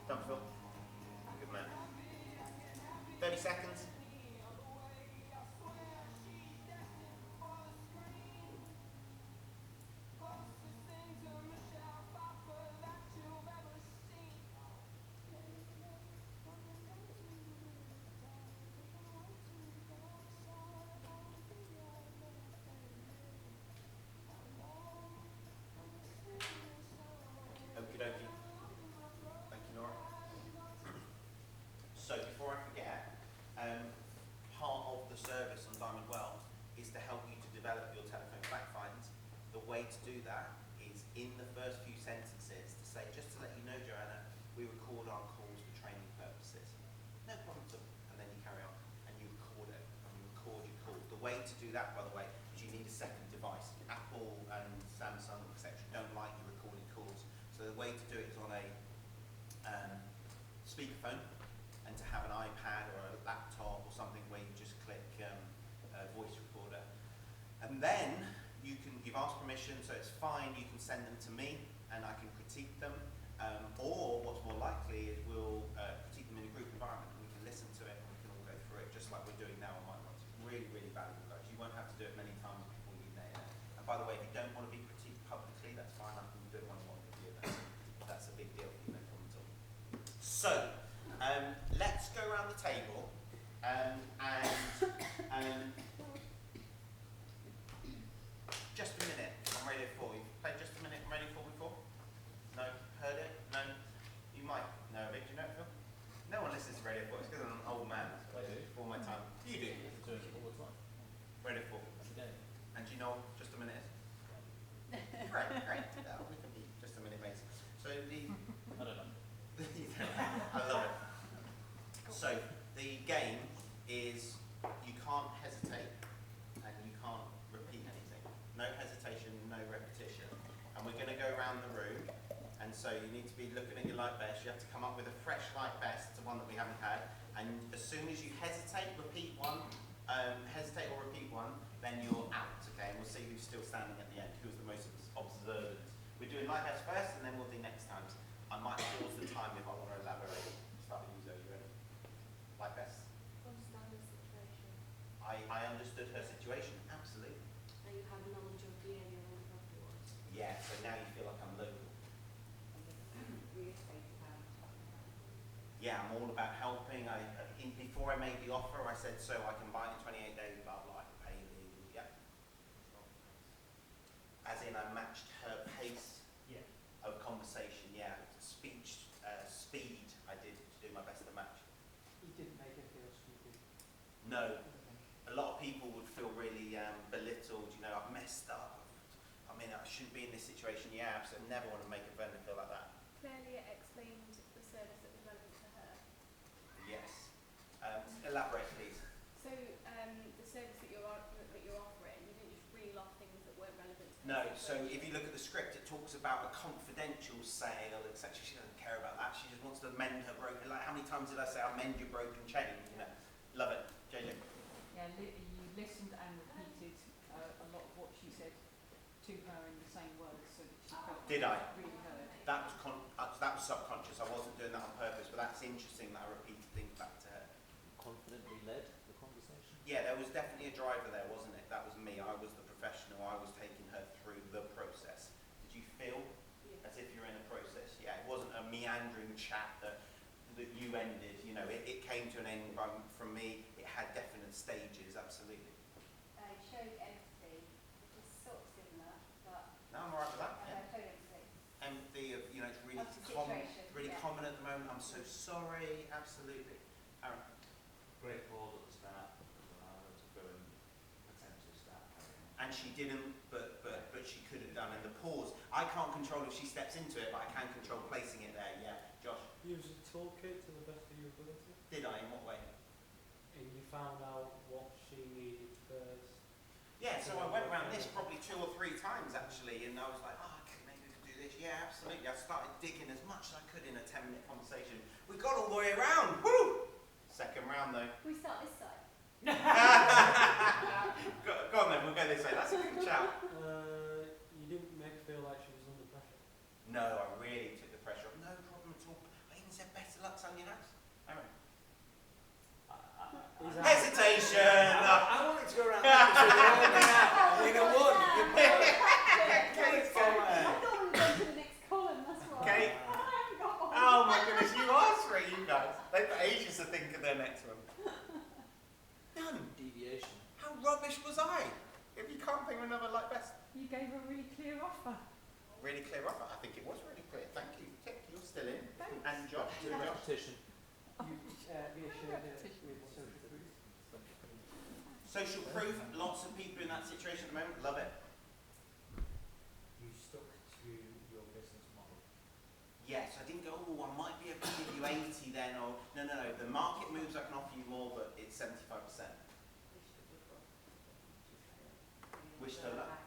Done, Phil. Good man. 30 seconds. to help you to develop your telephone fact finds. The way to do that is in the first few sentences to say, just to let you know, Joanna, we record our calls for training purposes. No problem at all. And then you carry on and you record it and you record your calls. The way to do that, by the way, is you need a second device. Apple and Samsung, etc., don't like you recording calls. So the way to do it is on a speakerphone, and to have an iPad or a laptop or something where you just click voice recorder. And then you've asked permission, so it's fine, you can send them to me and I can critique them. Or what's more likely is we'll critique them in a group environment and we can listen to it and we can all go through it, just like we're doing now on my ones. Really, really valuable, guys. You won't have to do it many times before you nail it. And by the way, if you don't want to be critiqued publicly, that's fine, I can do it one-on-one with you. That's a big deal for you, no problem at all. So, let's go around the table and just a minute on Radio 4. You've played just a minute on Radio 4 before? No? Heard it? No? You might know of it. Do you know it, Phil? No one listens to Radio 4. It's because I'm an old man. I do. Before my time. You do? I do it all the time. Radio 4. Today. And do you know what just a minute is? Great, great. Yeah, we can be just a minute mates. So the... I don't know. I love it. So the game is you can't hesitate and you can't repeat anything. No hesitation, no repetition. And we're going to go around the room, and so you need to be looking at your light vest. You have to come up with a fresh light vest, the one that we haven't had. And as soon as you hesitate, repeat one, then you're out, okay? And we'll see who's still standing at the end, who's the most observant. We're doing light vest first, and then we'll do next times. I might pause the time if I want to elaborate. Start with you, Zoe. You ready? Light vest. Understand the situation. I understood her situation, absolutely. And you have knowledge of the area where the property was. Yeah, so now you feel like I'm local. Yeah, I'm all about helping. Before I made the offer, I said, so I can buy it in 28 days, blah, blah, I can pay you. Yeah. As in, I matched her pace of conversation, yeah. Speed, I did to do my best to match. You didn't make her feel stupid. No. A lot of people would feel really belittled, you know, I've messed up. I mean, I shouldn't be in this situation. Yeah, so I never want to make a vendor feel like that. Clearly explained the service that was relevant to her. Yes. Elaborate, please. So the service that you're offering, you didn't just reel off things that weren't relevant to her No, so situation. if you look at the script, it talks about a confidential sale, etc. She doesn't care about that. She just wants to mend her broken. Like, how many times did I say I'll mend your broken chain? You know, love it, JJ. Yeah, you listened and repeated a lot of what she said to her in the same words, so that she felt Did I? really heard. That was subconscious. I wasn't doing that on purpose, but that's interesting that I repeated things back to her. Confidently led the conversation. Yeah, there was definitely a driver there, wasn't it? That was me. I was the professional. I was taking her through the process. Did you feel as if you're in a process? Yeah, it wasn't a meandering chat that you ended. You know, it came to an end from me. It had definite stages, absolutely. Showed empathy, which is sort of similar, but No, I'm alright with that. Yeah. showed empathy. Empathy of, you know, it's really Of the common, situation, really yeah. common at the moment. I'm so sorry. Absolutely. Aaron. Great pause at the start, allowed her to go and potentially start carrying on. And she didn't, but she could have done. And the pause, I can't control if she steps into it, but I can control placing it there. Yeah, Josh. Use a toolkit to the best of your ability. Did I? In what way? And you found out what she needed first. Yeah, so I went around this probably 2 or 3 times actually, and I was like, oh, okay, maybe we could do this. Yeah, absolutely. I started digging as much as I could in a 10-minute conversation. We got all the way around. Woo! Second round though. Can we start this side? Go on then, we'll go this way. That's a good shout. You didn't make her feel like she was under pressure. No, I really took the pressure off. No problem at all. I even said better luck selling your house. Aaron. Hesitation! I wanted to go around that so we're all out in a one. Kate's I thought we were going to the next column, that's why. Kate. I haven't got one. Oh my goodness, you asked for it, you guys. They've got ages to think of their next one. None. Deviation. How rubbish was I? If you can't think of another like best. You gave a really clear offer. Really clear offer. I think it was really clear. Thank you. Tick, you're still in. Thanks. And Josh. To repetition. You reassured her with social proof. Social proof, lots of people in that situation at the moment, love it. You stuck to your business model. Yes, I didn't go, oh, I might be able to give you 80 then, or, no, the market moves, I can offer you more, but it's 75%. Wish to luck.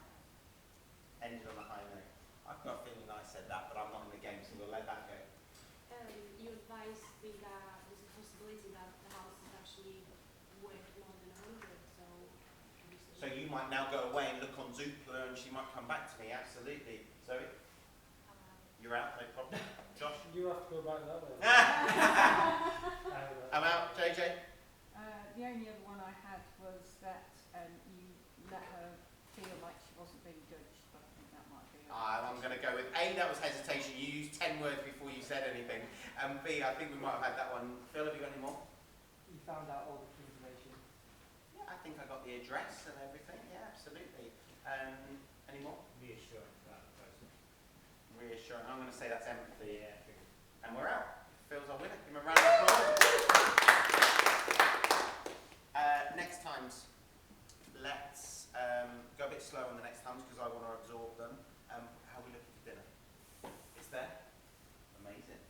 Ended on a high note. I've got a feeling I said that, but I'm not in the game, so we'll let that go. You advise with there's a possibility that the house is actually worth more than 100, so obviously. So you might now go away and look on Zoopla and she might come back to me, absolutely. Zoe? You're out, no problem. Josh? You have to go back that way. I'm out. JJ? The only other one I had was that you let her feel like she wasn't being judged, but I think that might be. I'm going to go with A, that was hesitation. You used 10 words before you said anything. And B, I think we might have had that one. Phil, have you got any more? You found out all the information. Yeah, I think I got the address and everything. Yeah, absolutely. Any more? Reassuring about the person. Reassuring. I'm going to say that's empathy. Yeah. And we're out. Phil's our winner. Give him a round of applause. Next times, let's go a bit slow on the next times because I want to absorb them. How are we looking for dinner? It's there? Amazing.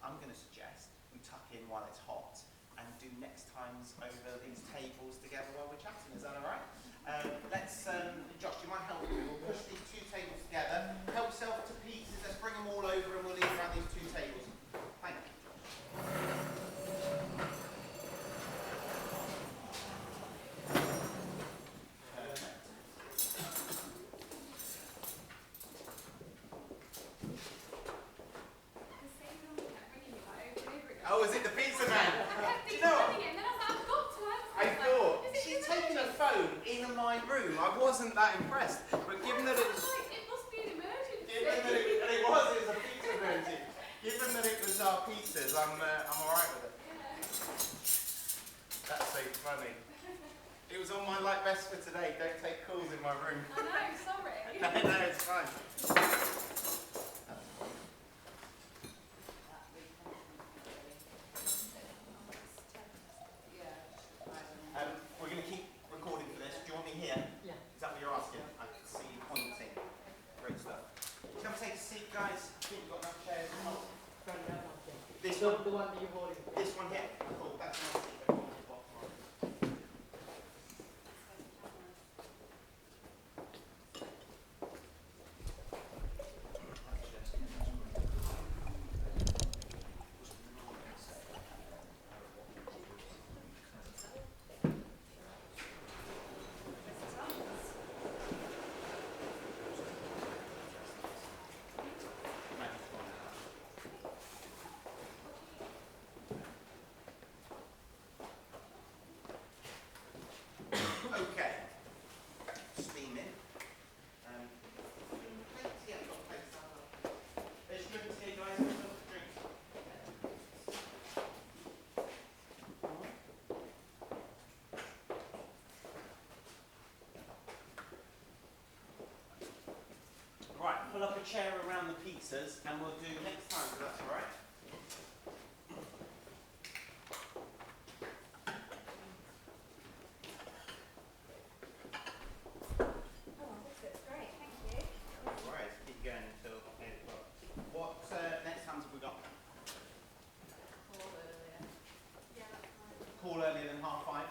I'm going to suggest we tuck in while it's hot and do next times over these tables together while we're chatting. Is that all right? Josh, do you mind helping me? We'll push these two tables together. Help yourself to pieces. Let's bring them all over and we'll leave around these two tables. Thank you, Josh. Oh, is it the pizza man? Do you know what? I thought, she's taken a phone in my room. I wasn't that impressed. But given that it was... It must be an emergency. Given that it was a pizza emergency. Given that it was our pizzas, I'm alright with it. That's so funny. It was on my like best for today. Don't take calls in my room. I know, sorry. No, it's fine. We're going to keep recording for this. Do you want me here? Yeah. Is that what you're asking? I can see you pointing. Great stuff. Come take a seat, guys. I think we've got enough chairs. This The one? one that you're holding. This one here? Cool, that's my seat. Okay. Steaming. Yeah, I've got plates. There's drinks here, guys. There's lots of drinks. Right, pull up a chair around the pizzas and we'll do next time, so that's alright. Alright, keep going until 8 o'clock. What next times have we got? Call earlier than 5:30?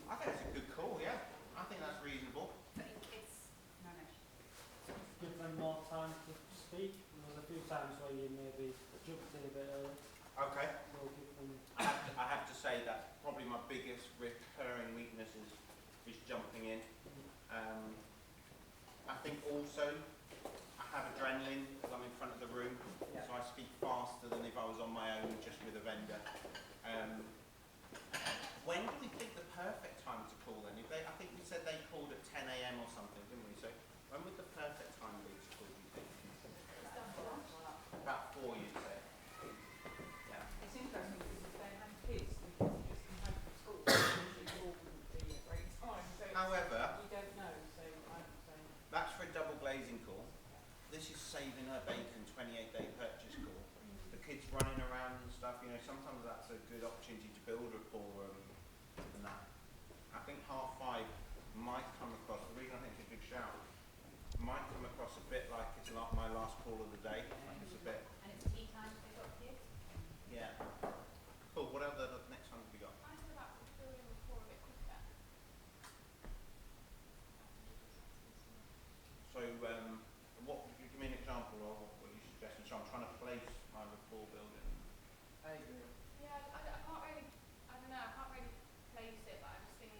I think that's a good call, yeah. I think that's reasonable. Give them more time to speak. There was a few times where you maybe jumped in a bit early. Okay. So give them... I have to say that probably my biggest recurring weakness is jumping in. I think also I have adrenaline because I'm in front of the room, Yeah. so I speak faster than if I was on my own just with a vendor. When do we think the perfect time to call then? I think we said they called at 10 AM or something, didn't we? So when would the perfect time be to call, do you think? About 4, you'd say. Yeah. It's interesting because if they have kids, the kids are just come home from school, usually all wouldn't be a great time. So However, you don't know, so I would say. that's for a double glazing call. This is saving her bacon 28-day purchase call kids running around and stuff, you know, sometimes that's a good opportunity to build rapport and that. I think 5:30 might come across, the reason I think it's a big shout, might come across a bit like it's like my last call of the day. Like it's a bit, And it's tea time to pick up kids? yeah. Cool, what other next one have we got? I said about building rapport a bit quicker. So, what, give me an example of what you're suggesting. So I'm trying to place my rapport building. I agree. Yeah, I can't really, I don't know, I can't really place it, but I just think,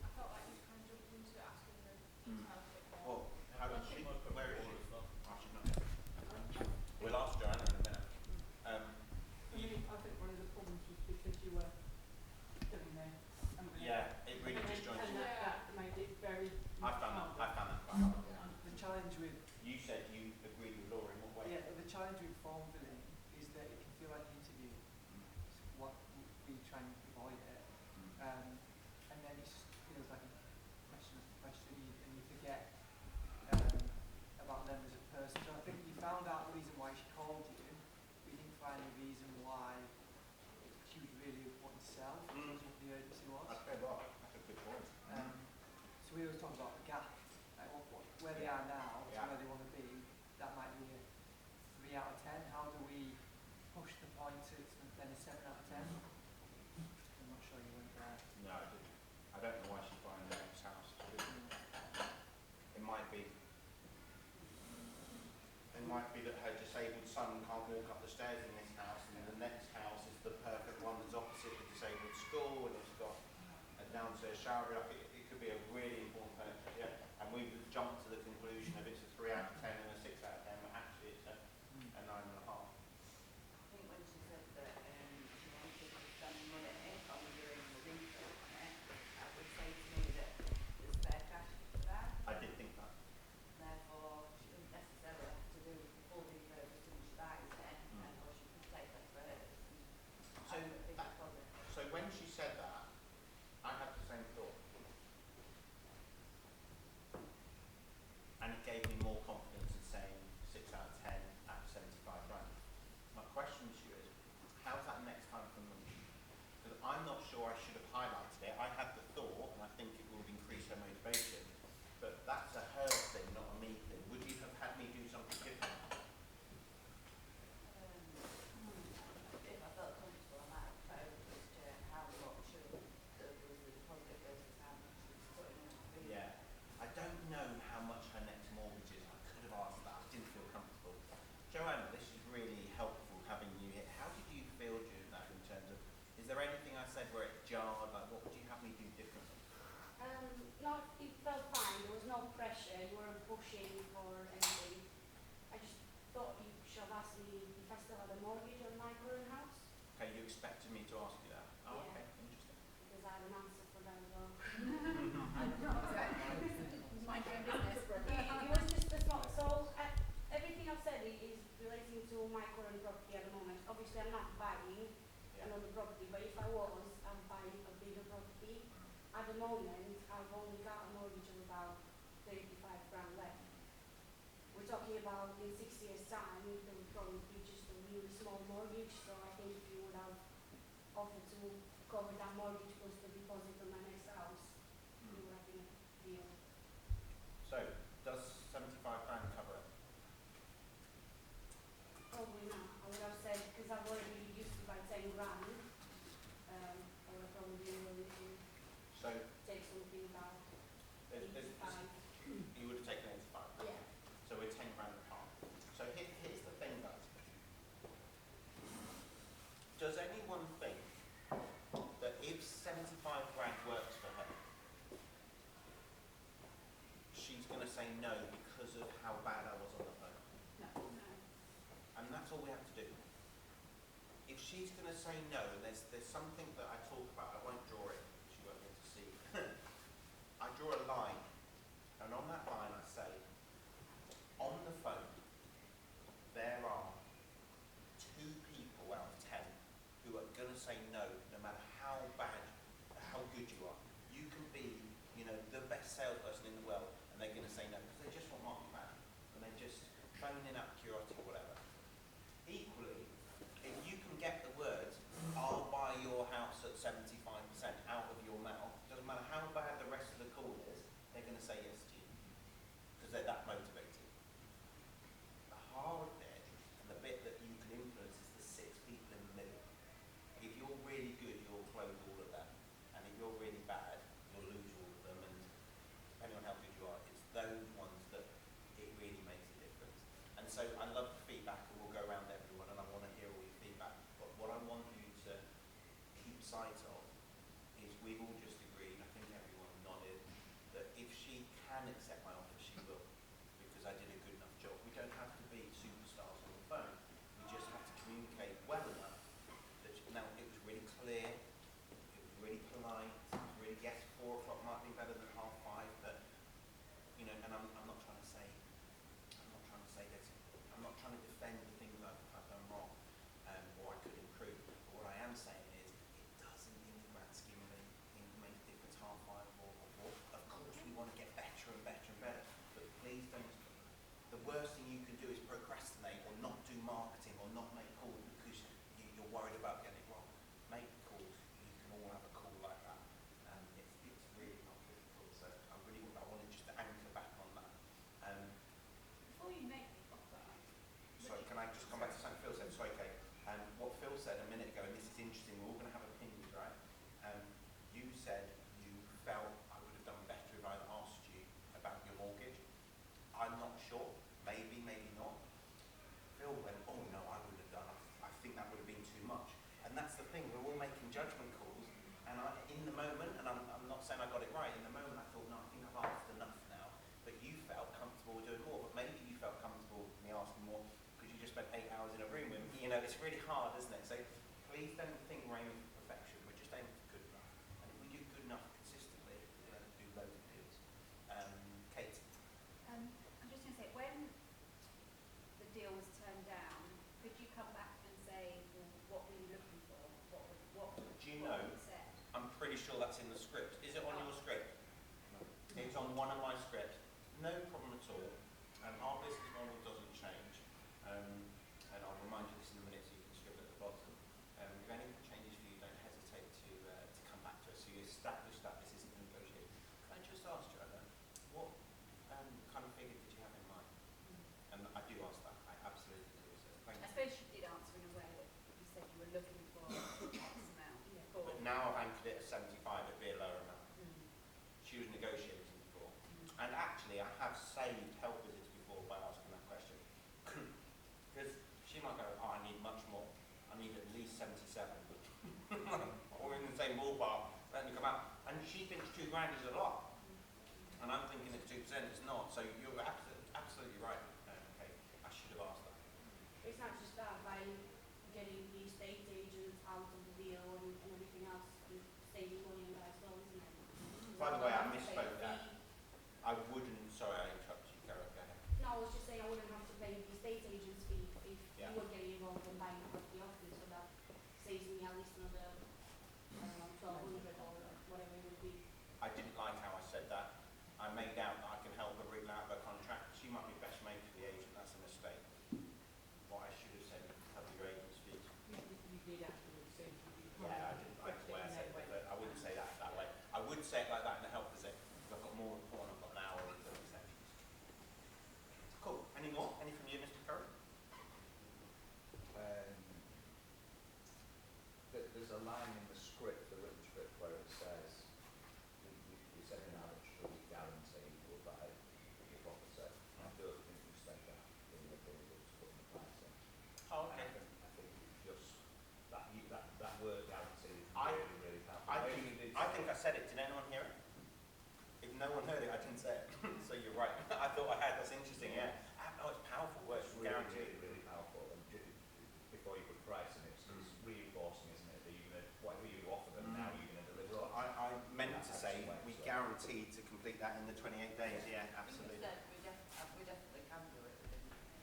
I felt like you kind of jumped into it asking the details a bit more. Well, how Well, is she, my put where is forward she? as well. Oh, she's not here. We'll ask Joanna in a minute. I think one of the problems was because you were doing there. Yeah, it really disjoints. And that made it very. I found that quite hard. The challenge with You said you agreed with Laura in what way? the challenge with form filling is that it can feel like an interview. It's what we try and avoid it. And then it feels like a question and you forget about them as a person. So I think you found out the reason why she called you, but you didn't find the reason why she was really wanting to sell, because what the urgency was. Okay, well, that's a good point. So we always talk about the gap, like where they are now to Yeah. where they want to be. That might be a 3 out of 10. How do we push the point to then a 7 out of 10? I'm not sure you went there. No, I didn't. I don't know why she's buying the next house. It might be that her disabled son can't walk up the stairs in this house, and the next house is the perfect one that's opposite the disabled school, and it's got a downstairs shower. It could be a really important benefit, yeah. And we've jumped to the conclusion of it's a 3 out of 10 and a 6 out of 10, but actually it's a 9.5. I think when she said that she wanted to spend money on doing the refurb on it, that would say to me that there's spare cash for that. I did think that. Therefore, she doesn't necessarily have to do the full refurb as soon as she buys it, or she could take that for hers So, and have a big deposit. so when she said that, I had the same thought. And it gave me more confidence in saying 6 out of 10 at 75 grand. My question to you is, how's that next time from them? Because I'm not sure I should have highlighted it. I had the thought, and I think it would increase her motivation, but that's a her thing, not a me thing. Would you have had me do something different? If I felt comfortable, I might have proposed as to how much of the deposit versus how much she was putting in. Yeah. I don't know how much her next mortgage is. I could have asked that. I didn't feel comfortable. Joanna, this is really helpful having you here. How did you feel during that in terms of, is there anything I said where it jarred? Like, what would you have me do differently? No, it felt fine. There was no pressure. You weren't pushing for anything. I just thought you should have asked me if I still had a mortgage on my current house, Okay, you expected me to ask you that? Oh, Yeah. okay, interesting. because I have an answer for that as well. Mind your own business. It was just a small, so everything I've said is relating to my current property at the moment. Obviously, I'm not buying another property, but if I was, I'm buying a bigger property. At the moment, I've only got a mortgage of about 35 grand left. We're talking about in 6 years' time, there would probably be just a really small mortgage, so I think if you would have offered to cover that mortgage plus the deposit on my next house, it would have been a deal. So, does 75 grand cover it? Probably not. I would have said, because I've already reduced it by 10 grand, I would have probably been willing to So, take something about there's, 85. you would have taken 85. Yeah. So we're 10 grand apart. So here's the thing, guys. Does anyone think that if 75 grand works for her, she's going to say no because of how bad I was on the phone? No. And that's all we have to do. If she's going to say no, and there's something that I talk about, I won't draw it, she won't be able to see. I draw a line, and on that line I say, on the phone, there are 2 people out of 10 who are going to say no, no matter how bad, how good you are. You can be, you know, the best salesperson in the world, and they're going to say no because they just want market value, and they're just phoning up curiosity or whatever. Equally, sight of is we've all just agreed, I think everyone nodded, that if she can accept my offer, she will, because I did a good enough job. We don't have to be superstars on the phone. We just have to communicate well enough that now it was really clear, it was really polite, it was really, yes, 4 o'clock might be better than 5:30, but you know, and I'm not trying to say that I'm not trying to defend the things I've done wrong, or I could improve. But what I am saying is, it doesn't, in the grand scheme of things, make a difference 5:30 or 4. Of course, we want to get better and better and better, but please don't. The worst thing you can do is procrastinate or not do marketing or not make calls because you're worried about getting it wrong. Make calls. You can all have a call like that. It's really not difficult. So I wanted just to anchor back on that. Before you make the offer, Sorry, can I just come back to something Phil said? Sorry, Kate. What Phil said a minute ago, and this is interesting, we're all going to have opinions, right? You said you felt I would have done better if I'd asked you about your mortgage. I'm not sure. Maybe, maybe not. Phil went, oh no, I wouldn't have done. I think that would have been too much. And that's the thing, we're all making judgment calls. And in the moment, and I'm not saying I got it right, in the moment I thought, no, I think I've asked enough now. But you felt comfortable doing more. But maybe you felt comfortable with me asking more because you just spent 8 hours in a room with me. You know, it's really hard, isn't it? So please don't think we're aiming for perfection. We're just aiming for good enough. And if we do good enough consistently, we're going to do loads of deals. Kate? I'm just going to say, when the deal was turned down, could you come back and say, well, what were you looking for? What Do you what know, was said? I'm pretty sure that's in the script. Is it on your script? It's on one of my scripts. No problem at all. Our business model doesn't change. And I'll remind you this in a minute so you can scribble at the bottom. If anything changes for you, don't hesitate to come back to us. So you establish that this isn't a negotiation. Can I just ask, Joanna, what kind of figure did you have in mind? And I do ask that. I absolutely do. So thank I you. suppose you did answer in a way that you said you were looking for X amount. For, But now I've anchored it at 75, it'd be a lower amount. She was negotiating before. And actually, I have saved help visits before by asking that question. Because she might go, oh, I need much more. I need at least 77. Or in the same ballpark. Let me come out. And she thinks $2 grand is a lot. And I'm thinking it's 2%, it's not. So you're absolutely right. Okay, I should have asked that. it's not just that, by getting the estate agents out of the deal and everything else, you're saving money on that as well, isn't it? By the way, I You don't have to misspoke pay a that. fee. I wouldn't, sorry, I interrupted you, Karen, go ahead. No, I was just saying I wouldn't have to pay the estate agent's fee if Yeah. you were getting involved in buying a property off me, so that saves me at least another, I don't know, 1,200 or whatever it would be. I didn't like how I said that. I made out that I can help her wriggle out of her contract. She might be best mate for the agent, that's a mistake. What I should have said was cover your agent's fees. You did actually say you can't. Yeah, I didn't like the way I said it, but I wouldn't say that that way. I would say it like that in the help visit, because I've got more report and I've got an hour of the sections. Cool. Any more? Any from you, Mr. Curran? There's a line in the script, the written script, where it says, we said in our initial guarantee will buy the property. I don't think we said that in the thing that was put in the pricing. Oh, okay. I think it's just, that word guarantee is I- really, really powerful. I think I said it. Did anyone hear it? If no one heard it, I didn't say it. So you're right. I thought I had. That's interesting, yeah. Oh, it's powerful words. It's really, Guaranteed. really, really powerful. And before you put pricing, it's reinforcing, isn't it? That you're gonna, whatever you offer them now, you're going to deliver on. I meant to say we guaranteed to complete that in the 28 days. Yeah, absolutely. We definitely can do it within.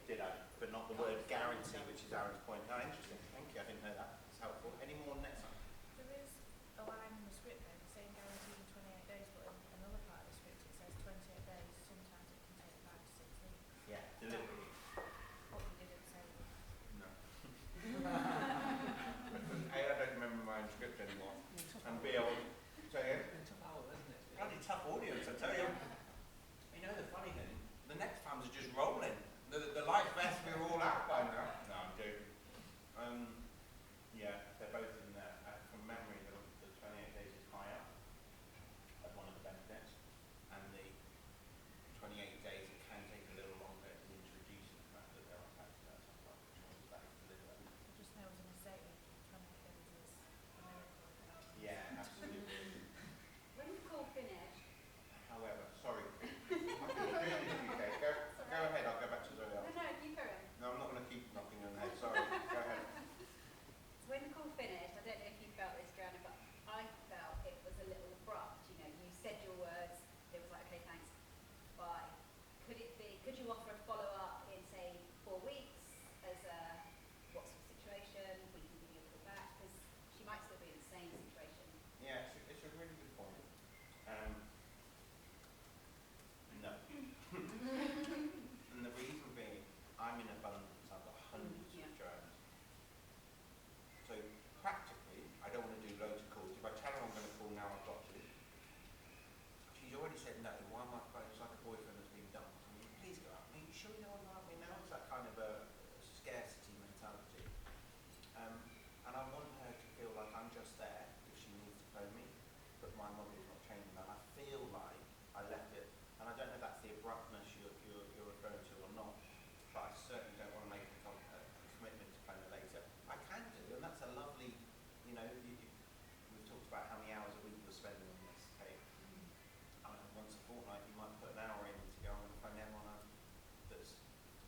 Did I? But not the word guarantee, which is Aaron's point. Oh, interesting. Thank you. I didn't know that. It's helpful. Any more next time? There is a line in the script though, saying guaranteed in 28 days, but in another part of the script it says 28 days, sometimes it can take 5 to 6 weeks. Yeah, delivery. Probably didn't say that. No. A, I don't remember my own script anymore. And B, I wasn't saying it. It's a tough hour, isn't it? Bloody tough audience, I tell you. You know the funny thing? The next times are just rolling. The life vest, we're all out by now. No, I'm joking. Yeah, they're both in there. From memory, the 28 days is higher as one of the benefits. And the 28 days, it can take a little longer to introduce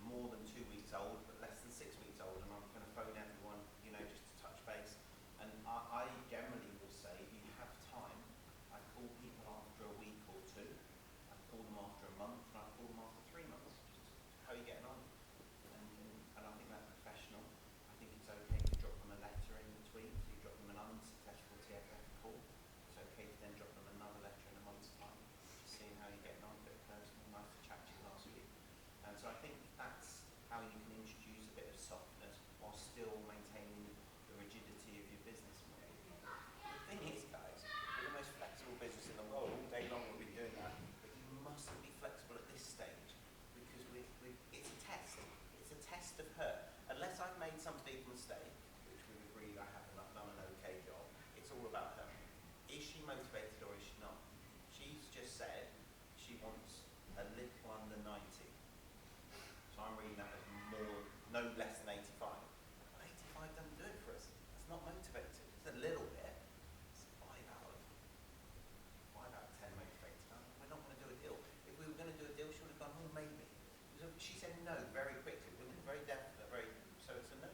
more than 2 weeks old, but less than 6 weeks old, and I'm going to phone everyone, you know, just to touch base. And I generally will say, if you have time, I call people after a week or two, I call them after a month, and I call them after 3 months. Just how are you getting on? And I think that's professional. I think it's okay to drop them a letter in between. So you drop them an unsuccessful TFF call. It's okay to then drop them another letter in a month's time, just seeing how you're getting on, a bit personal, nice to chat to you last week. And so I think that's how you can introduce a bit of softness while still maintaining the rigidity of your business model. The thing is, guys, we're the most flexible business in the world. All day long we've been doing that, but you mustn't be flexible at this stage because it's a test. It's a test of her. Unless I've made some big mistake, which we've agreed I haven't done an okay job, it's all about her. Is she motivated or is she not? She's just said she wants a little under 90. So I'm reading that as no less than 85. Well, 85 doesn't do it for us. That's not motivated. It's a little bit. It's 5 out of 10 motivated. We're not going to do a deal. If we were going to do a deal, she would have gone, oh, maybe. So she said no very quickly, wasn't it? Very definite, so it's a no.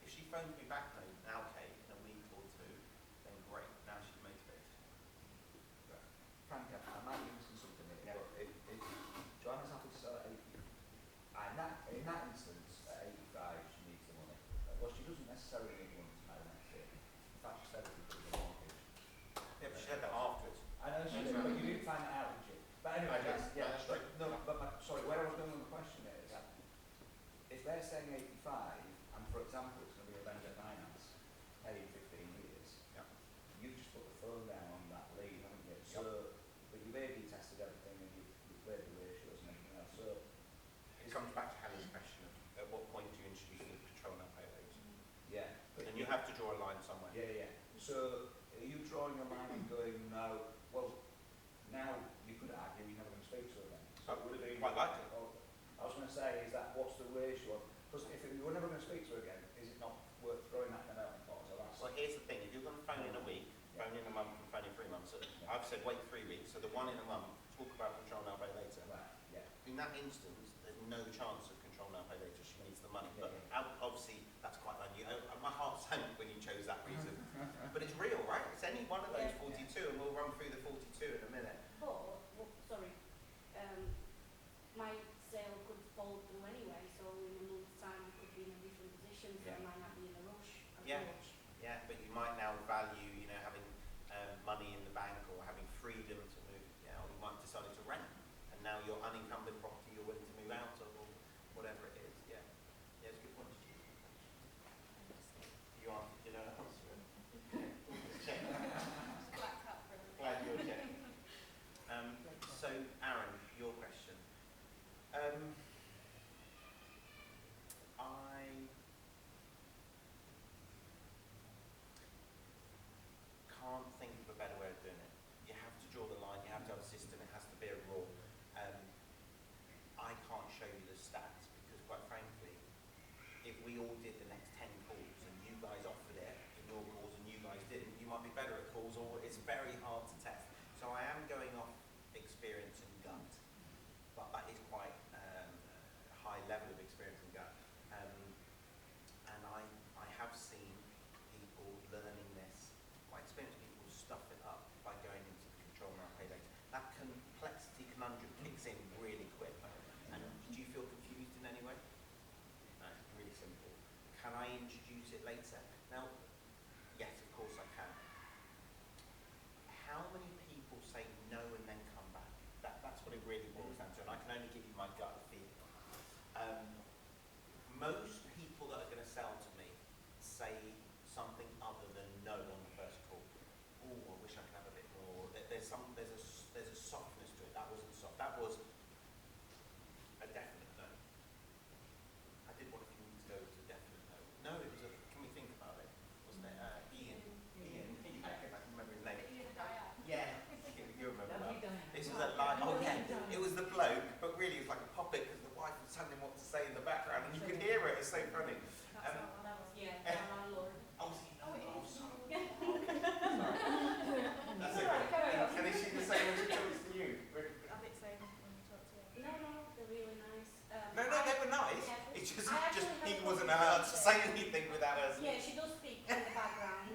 If she phones me back now, Kate, in a week or two, then great. Now she's motivated. Right. Frank, I might be missing something here, Yeah. but if Joanna's happy to sell at 80, in that instance, at 85, she needs the money. Well, she doesn't necessarily need the money to marry next year. In fact, she said it because of the mortgage. Yeah, but she said that afterwards. I know she did, but you didn't find that out, did you? But anyway, That's true. Sorry, where I was going with the question is, if they're saying 85, and for example, it's going to be a vendor finance, paying 15 years, Yeah. you've just put the phone down on that lead, haven't you? So, but you've A/B tested everything and you've played the ratios and everything else. So, It comes back to Helen's question of at what point do you introduce the control now pay later? yeah. But And you have to draw a line somewhere. Yeah. So, are you drawing a line and going, no, well, now you could argue you're never going to speak to her again. So it would have been Quite likely. I was going to say, is that what's the ratio? Because if you were never going to speak to her again, is it not worth throwing that in out for? So that's Well, here's the thing. If you're going to phone in a week, phone in a month and phone in 3 months, I've said wait 3 weeks, so the one in a month, talk about control now pay later. right. Yeah. In that instance, there's no chance of control now pay later. She needs the money. Yeah, But obviously, that's quite unusual. My heart sank when you chose that reason. But it's real, right? It's any one of those 42, and we'll run through the 42 in a minute. But, sorry, my sale could fall through anyway, so in a month's time I could be in a different position, so I Yeah. might not be in a rush as Yeah. much. Yeah, but you might now value, having money in the bank or having freedom to move. Or you might decide to rent, and now your unencumbered property you're willing to move out of, or whatever it is. Yeah, it's a good point. You don't answer it. Check. Blacked out for a minute. Glad you're checking. So, Aaron, your question. I can't think of a better way of doing it. You have to draw the line, you have to have a system, it has to be a rule. I can't show you the stats because, quite frankly, if we all did the next 10 calls and you guys offered it in your calls and you guys didn't, you might be better at calls, or it's very hard to test. So I am going off experience and gut, but that is quite a high level of experience and gut. And I have seen people learning this, quite experienced people stuff it up by going into the control now pay later. That complexity conundrum kicks in really quick. And do you feel confused in any way? No, really simple. Can I introduce it later? Now, yes, of course I can. How many people say no and then come back? That's what it really boils down to, and I can only give you my gut feeling. Most people that are going to sell to me say something other than no on the first call. Oh, I wish I could have a bit more. There's a softness to it. That wasn't soft. That was a definite no. I did one a few weeks ago. It was a definite no. No, it was a. Can we think about it? Wasn't it Ian? I can remember his name. Yeah, you remember that. This was a lie. Oh yeah, it was the bloke, but really it was like a puppet because the wife was telling him what to say in the background, and you could hear it. It's so funny. My landlord. Oh, sorry. Okay. Sorry. That's okay. And is she the same when she talks to you? not allowed to say anything without us. Yeah, she does speak in the background.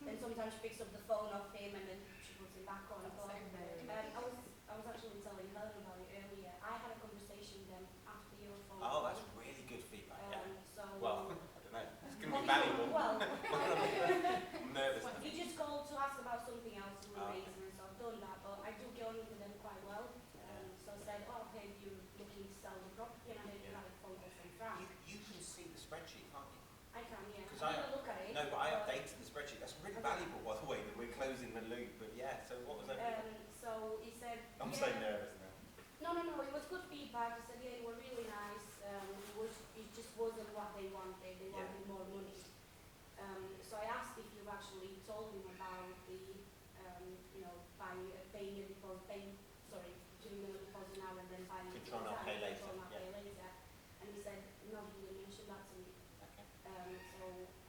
Then sometimes she picks up the phone off him and then she puts it back on. But I was actually telling her about it earlier. I had a conversation with them after your phone Oh, call. that's really good feedback. Yeah. So Well, I don't know. It's going to be valuable. well, I'm nervous now. he just called to ask about something else in the Oh. maintenance, so I've done that, but I do get on with them quite well. So I said, oh, okay, you're looking to sell the property, and I heard you had a phone call from Frank. You can see the spreadsheet, can't you? I can, yeah. 'Cause I didn't look at it. No, but I updated the spreadsheet. That's really valuable, by the way, that we're closing the loop. But yeah, so what was that? So he said, I'm yeah. so nervous now. No, it was good feedback. He said, yeah, you were really nice. It just wasn't what they wanted. They Yeah. wanted more money. So I asked if you've actually told him about the, paying a deposit, giving them a deposit now and then buying a Control not pay later, control not yeah. pay later. And he said, no, he didn't mention that to me. Okay. So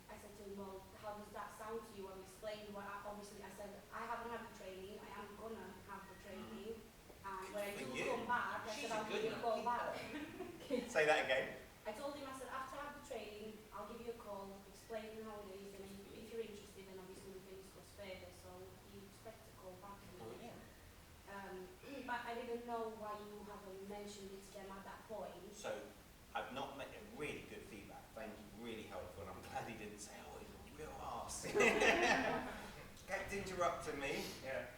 I said to him, well, how does that sound to you? I've explained what obviously I said, I haven't had the training, I am gonna have the training. And when I Good do for you. come back, I She's said, I'll a give good you a call back. Say that again. I told him, I said, after I have the training, I'll give you a call, explain how it is, and if you're interested, then obviously we can discuss further. So he expects a call back from me. But I didn't know why you haven't mentioned it to them at that point. So I've not met really good feedback. Thank you, really helpful. And I'm glad he didn't say, oh, he's a real arse. Kept interrupting me. Yeah.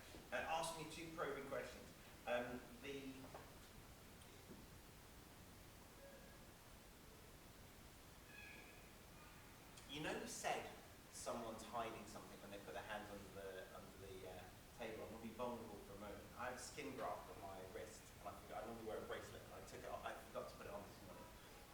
Asked me 2 probing questions. You know, you said someone's hiding something when they put their hands under the table. I'm going to be vulnerable for a moment. I have skin graft on my wrist, and I normally wear a bracelet. And I took it off. I forgot to put it on this morning,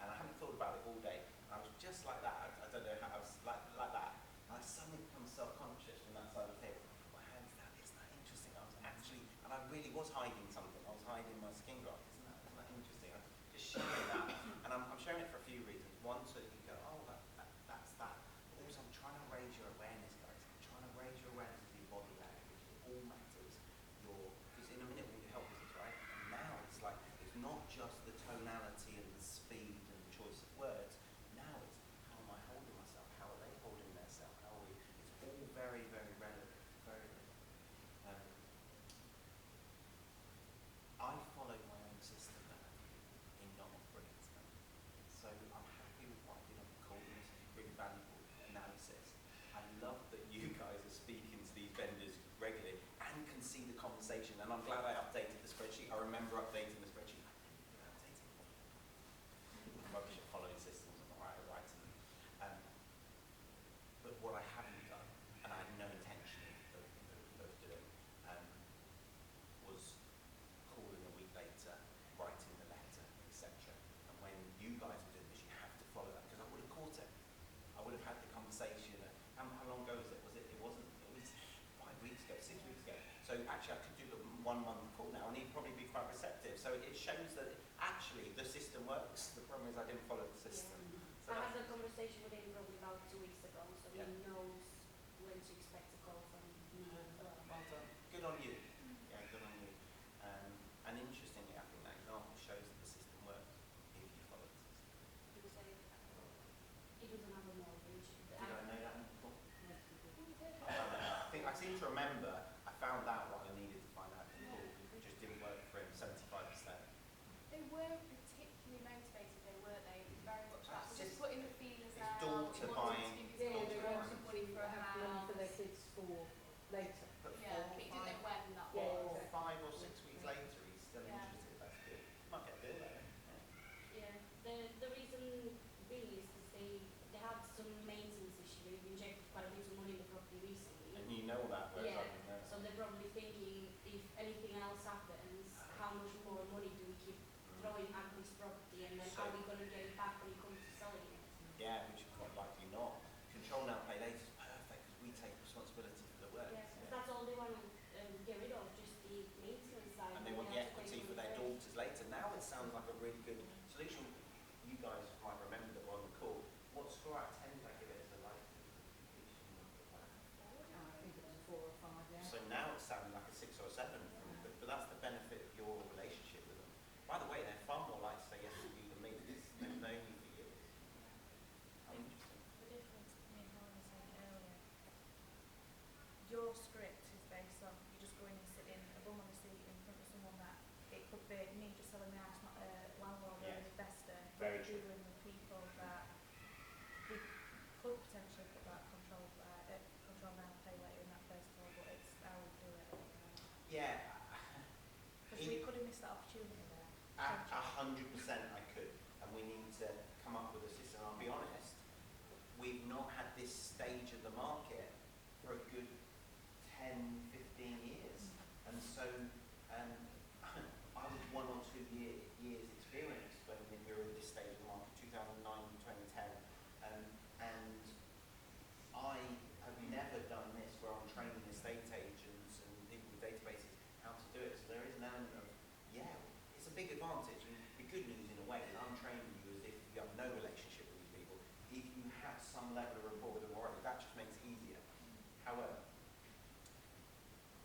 and I haven't thought about it all day. I was just like that. I don't know how. I was like that, and I suddenly become self-conscious from that side of the table. My hands down. Isn't that interesting? I was actually, and I really was hiding something. I was hiding my skin graft. Isn't that interesting? I'm just sharing that, and I'm sharing it for a few reasons. One, so you go, oh, that's that. But also, I'm trying to raise your awareness, guys. I'm trying to raise your awareness of your body language. It all matters. Because in a minute we're going to help with this, right? And now it's like, it's not just the tonality and the speed and the choice of words. Now it's, how am I holding myself? How are they holding themselves? How are we? It's all very, very relevant. Very relevant. I followed my own system in not offering it to them. So I'm happy with what I did on the call. This is really valuable analysis. I love that you guys are speaking to these vendors regularly and can see the conversation. And I'm glad I updated the spreadsheet. I remember updating the spreadsheet. Rubbish at following systems and writing them. But what I haven't done, and I had no intention of doing, was calling a week later, writing the letter, etc. And when you guys are doing this, you have to follow that, because I would have caught it. I would have had the conversation. How long ago was it? It was 5 weeks ago, 6 weeks ago. So actually I could do a 1 month call now, and he'd probably be quite receptive. So it shows that actually the system works. The problem is I didn't follow the system. Yeah. So I had a conversation with him probably about 2 weeks ago, so Yeah. he knows when to expect a call from me as well. Well done. Good on you. Yeah, good on you. And interestingly, I think that example shows that the system works if you follow the system. He was saying he doesn't have a mortgage. Did I know that before? I seem to remember I found out what I needed to find out from Paul. It just didn't work for him 75%. They weren't particularly motivated, were they? It was very much that. It's Just putting the feelers it's out. daughter wanting buying. to give his Yeah, daughter they a want lot of money for a have money house. for their kids for later. But Yeah, but he didn't know when that Yeah, was. 4, 5 or 6 weeks later, he's still Yeah. interested. That's good. Might get a deal there. Yeah, the reason being is because they had some maintenance issue. They've injected quite a bit of money in the property recently. And you know that, whereas Yeah. I didn't know. So they're probably thinking, if anything else happens, how much more money do we keep throwing at stage of the market for a good 10, 15 years. And so I was 1 or 2 years experienced when we were at this stage of the market, 2009, 2010. And I have never done this where I'm training estate agents and people with databases how to do it. So there is an element of, yeah, it's a big advantage. And the good news in a way is I'm training you as if you have no relationship with these people. If you have some level of rapport with them already, that just makes it easier. However,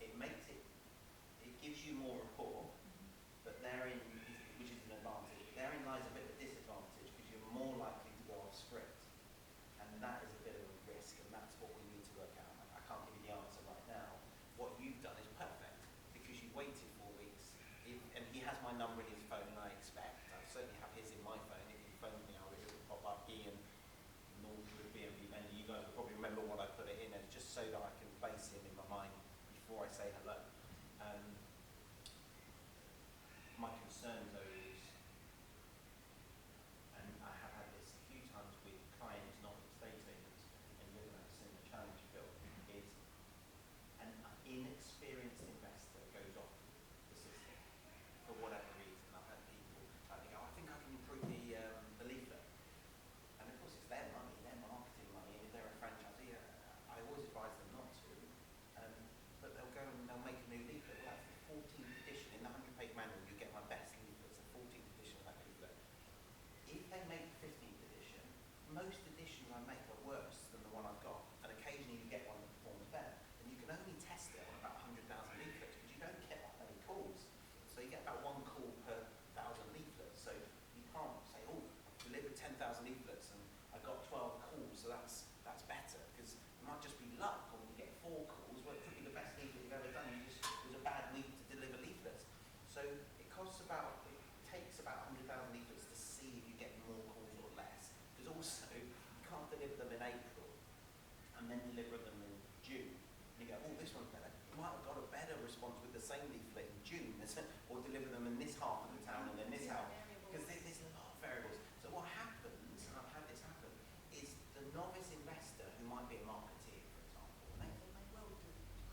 it gives you more rapport, but therein, which is an advantage, therein lies a bit of a disadvantage because you're more likely to go off script. And that is a bit of a risk, and that's what we need to work out. I can't give you the answer right now. What you've done is perfect because you've waited 4 weeks. And he has my number in his phone, and I expect, I certainly have his in my phone. If he phones me, it will pop up Ian Northwood, BNB Vendor. You guys will probably remember what I put it in, and it's just so that I can place him in my mind before I say hello. My concern though is, and I have had this a few times with clients, not estate agents, and you're going to have a similar challenge, Phil, is an inexperienced investor goes off the system for whatever reason. I've had people like, they go, I think I can improve the leaflet. And of course it's their money, their marketing money, and if they're a franchisee, I always advise them not to. But they'll go and they'll make a new leaflet. Well, that's the 14th edition. In the 100-page manual, you get my best leaflet. It's the 14th edition of that leaflet. If they make the 15th edition, most editions I make are worse than the one I've got. And occasionally you get one that performs better. And you can only test it on about 100,000 leaflets because you don't get that many calls. So you get about 1 call per 1,000 leaflets. So you can't say, oh, I've delivered 10,000 leaflets and I got 12 calls, so that's better. Because it might just be luck, or you get 4 calls, well, it could be the best leaflet you've ever done. It was a bad week to deliver leaflets. So it takes about 100,000 leaflets to see if you get more calls or less. Because also, you can't deliver them in April and then deliver them in June. And you go, oh, this one's better. You might have got a better response with the same leaflet in June, or deliver them in this half of the town and then this half. Because there's a lot of variables. So what happens, and I've had this happen, is the novice investor who might be a marketeer, for example, and they will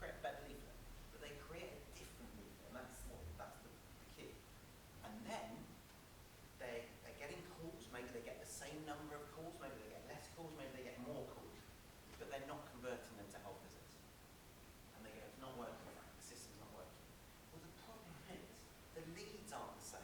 create a better leaflet, but they create a different leaflet, and that's the key. And then they're getting calls, maybe they get the same number of calls, maybe they get less calls, maybe they get more calls, but they're not converting them to help visits. And they go, it's not working, Frank, the system's not working. Well, the problem is, the leads aren't the same.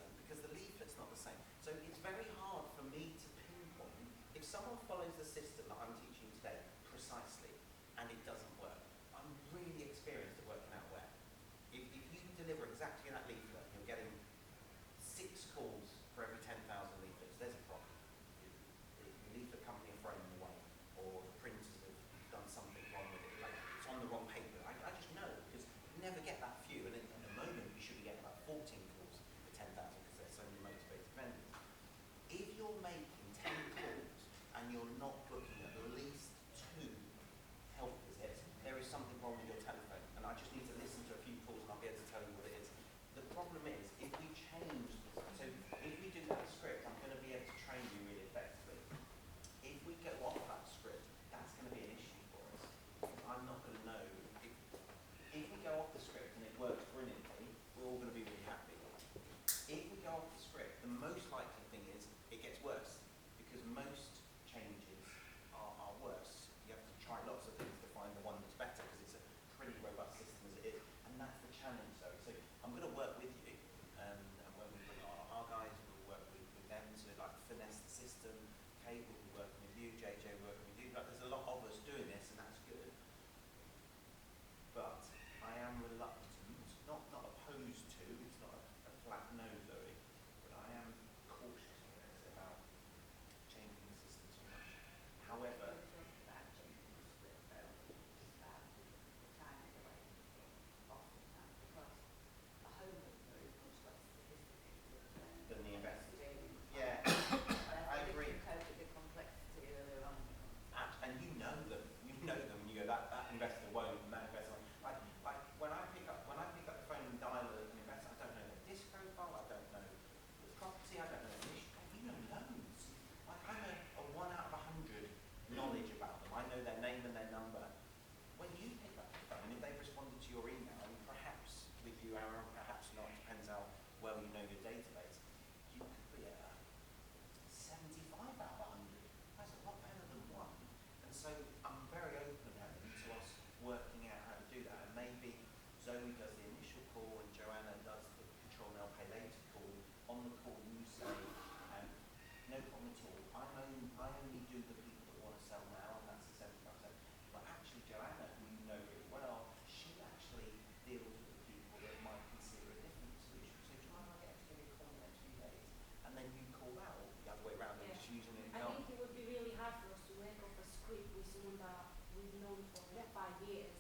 get 5 years,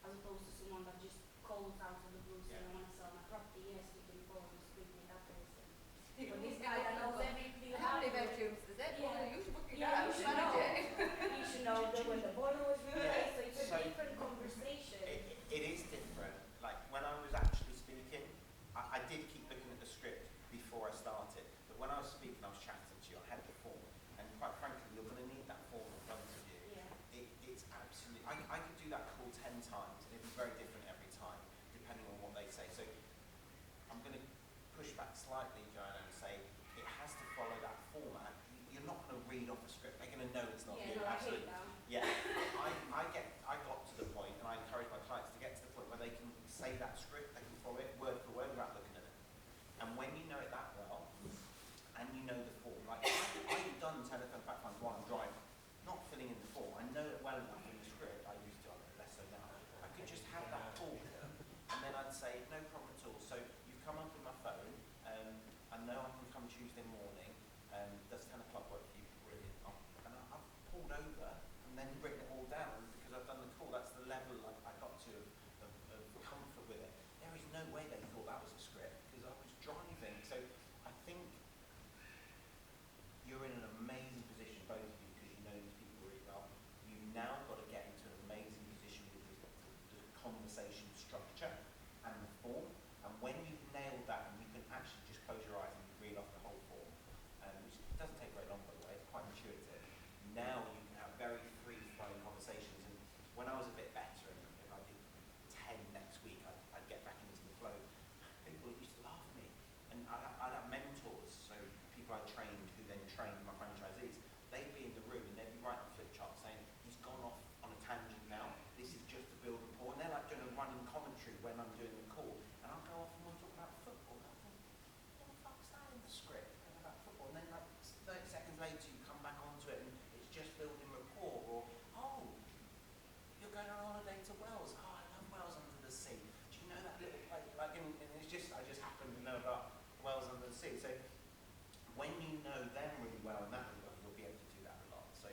as opposed to someone that just calls out of the blue saying, I want to sell my property. Yes, we can follow the script with that person. But this guy that knows everything How about many you, bedrooms is it? Yeah. Well, you should book it yeah, out. you should know. You should know that when the boiler was replaced, so it's a So- different conversation. It is different. Like when I was actually speaking, I did keep looking at the script before I started. But when I was speaking, I was chatting to you. I had the form, and quite frankly, you're going to need that form in front of you. Yeah. It's absolutely. I could do that call 10 times, and it'd be very different every time, depending on what they say. So I'm going to push back slightly, Joanna, and say it has to follow that format. You're not going to read off the script. They're going to know it's not Yeah, you. no, I Absolutely. hate that. Yeah, I got to the point, and I encourage my clients to get to the point where they can say that script, they can follow it word for word without looking at it. And when you know it that well, and you know the form, like I've done telephone fact finds while I'm driving, not filling in the form. I know it well enough in the script. I used to, less so now. I could just have that form, and then I'd say no problem at all. So you've come up with my phone. I know I can come Tuesday morning. Does 10 o'clock work for you? Brilliant. And I've pulled over and then written it all down because I've done the call. That's the level I got to of comfort with it. There is no way they thought that was a script because I was driving. So I think you're in an amazing position, both of you, because you know these people really well. You've now got to get into an amazing position with the conversation structure and the form. And when you've nailed that, and you can actually just close your eyes and read off the whole form, which doesn't take very long, by the way, it's quite intuitive. Now you can have very free-flowing conversations. And when I was a bit better, and if I did 10 next week, I'd get back into the flow. People used to laugh at me. And I'd have mentors, so people I trained who then trained my franchisees. They'd be in the room and they'd be writing flip charts saying, he's gone off on a tangent now. This is just to build rapport. And they're like doing a running commentary when I'm doing the call. And I'll go off and we'll talk about football. And I think, what the fuck's that in the script? Going about football. And then like 30 seconds later you come back onto it and it's just building rapport. Or, oh, you're going on holiday to Wales. Oh, I love Wales under the sea. Do you know that little place? Like, and it's just, I just happen to know about Wales under the sea. So when you know them really well and that really well, you'll be able to do that a lot. So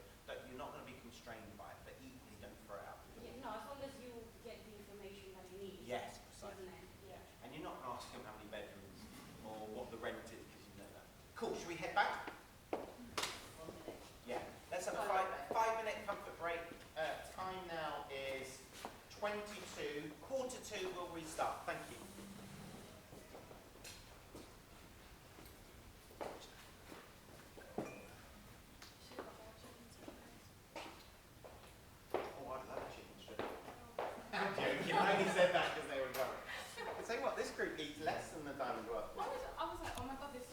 you're not going to be constrained by it, but equally don't throw it out the door. Yeah, no, as long as you get the information that you need. Yes, precisely. Isn't it? Yeah. And you're not going to ask them how many bedrooms or what the rent is because you know that. Cool. Should we head back? 1 minute. Yeah. Let's have a 5-minute comfort break. Time now is 22. 1:45. We'll restart. Thank you. Oh, I'd love a chicken strip. I'm joking. I only said that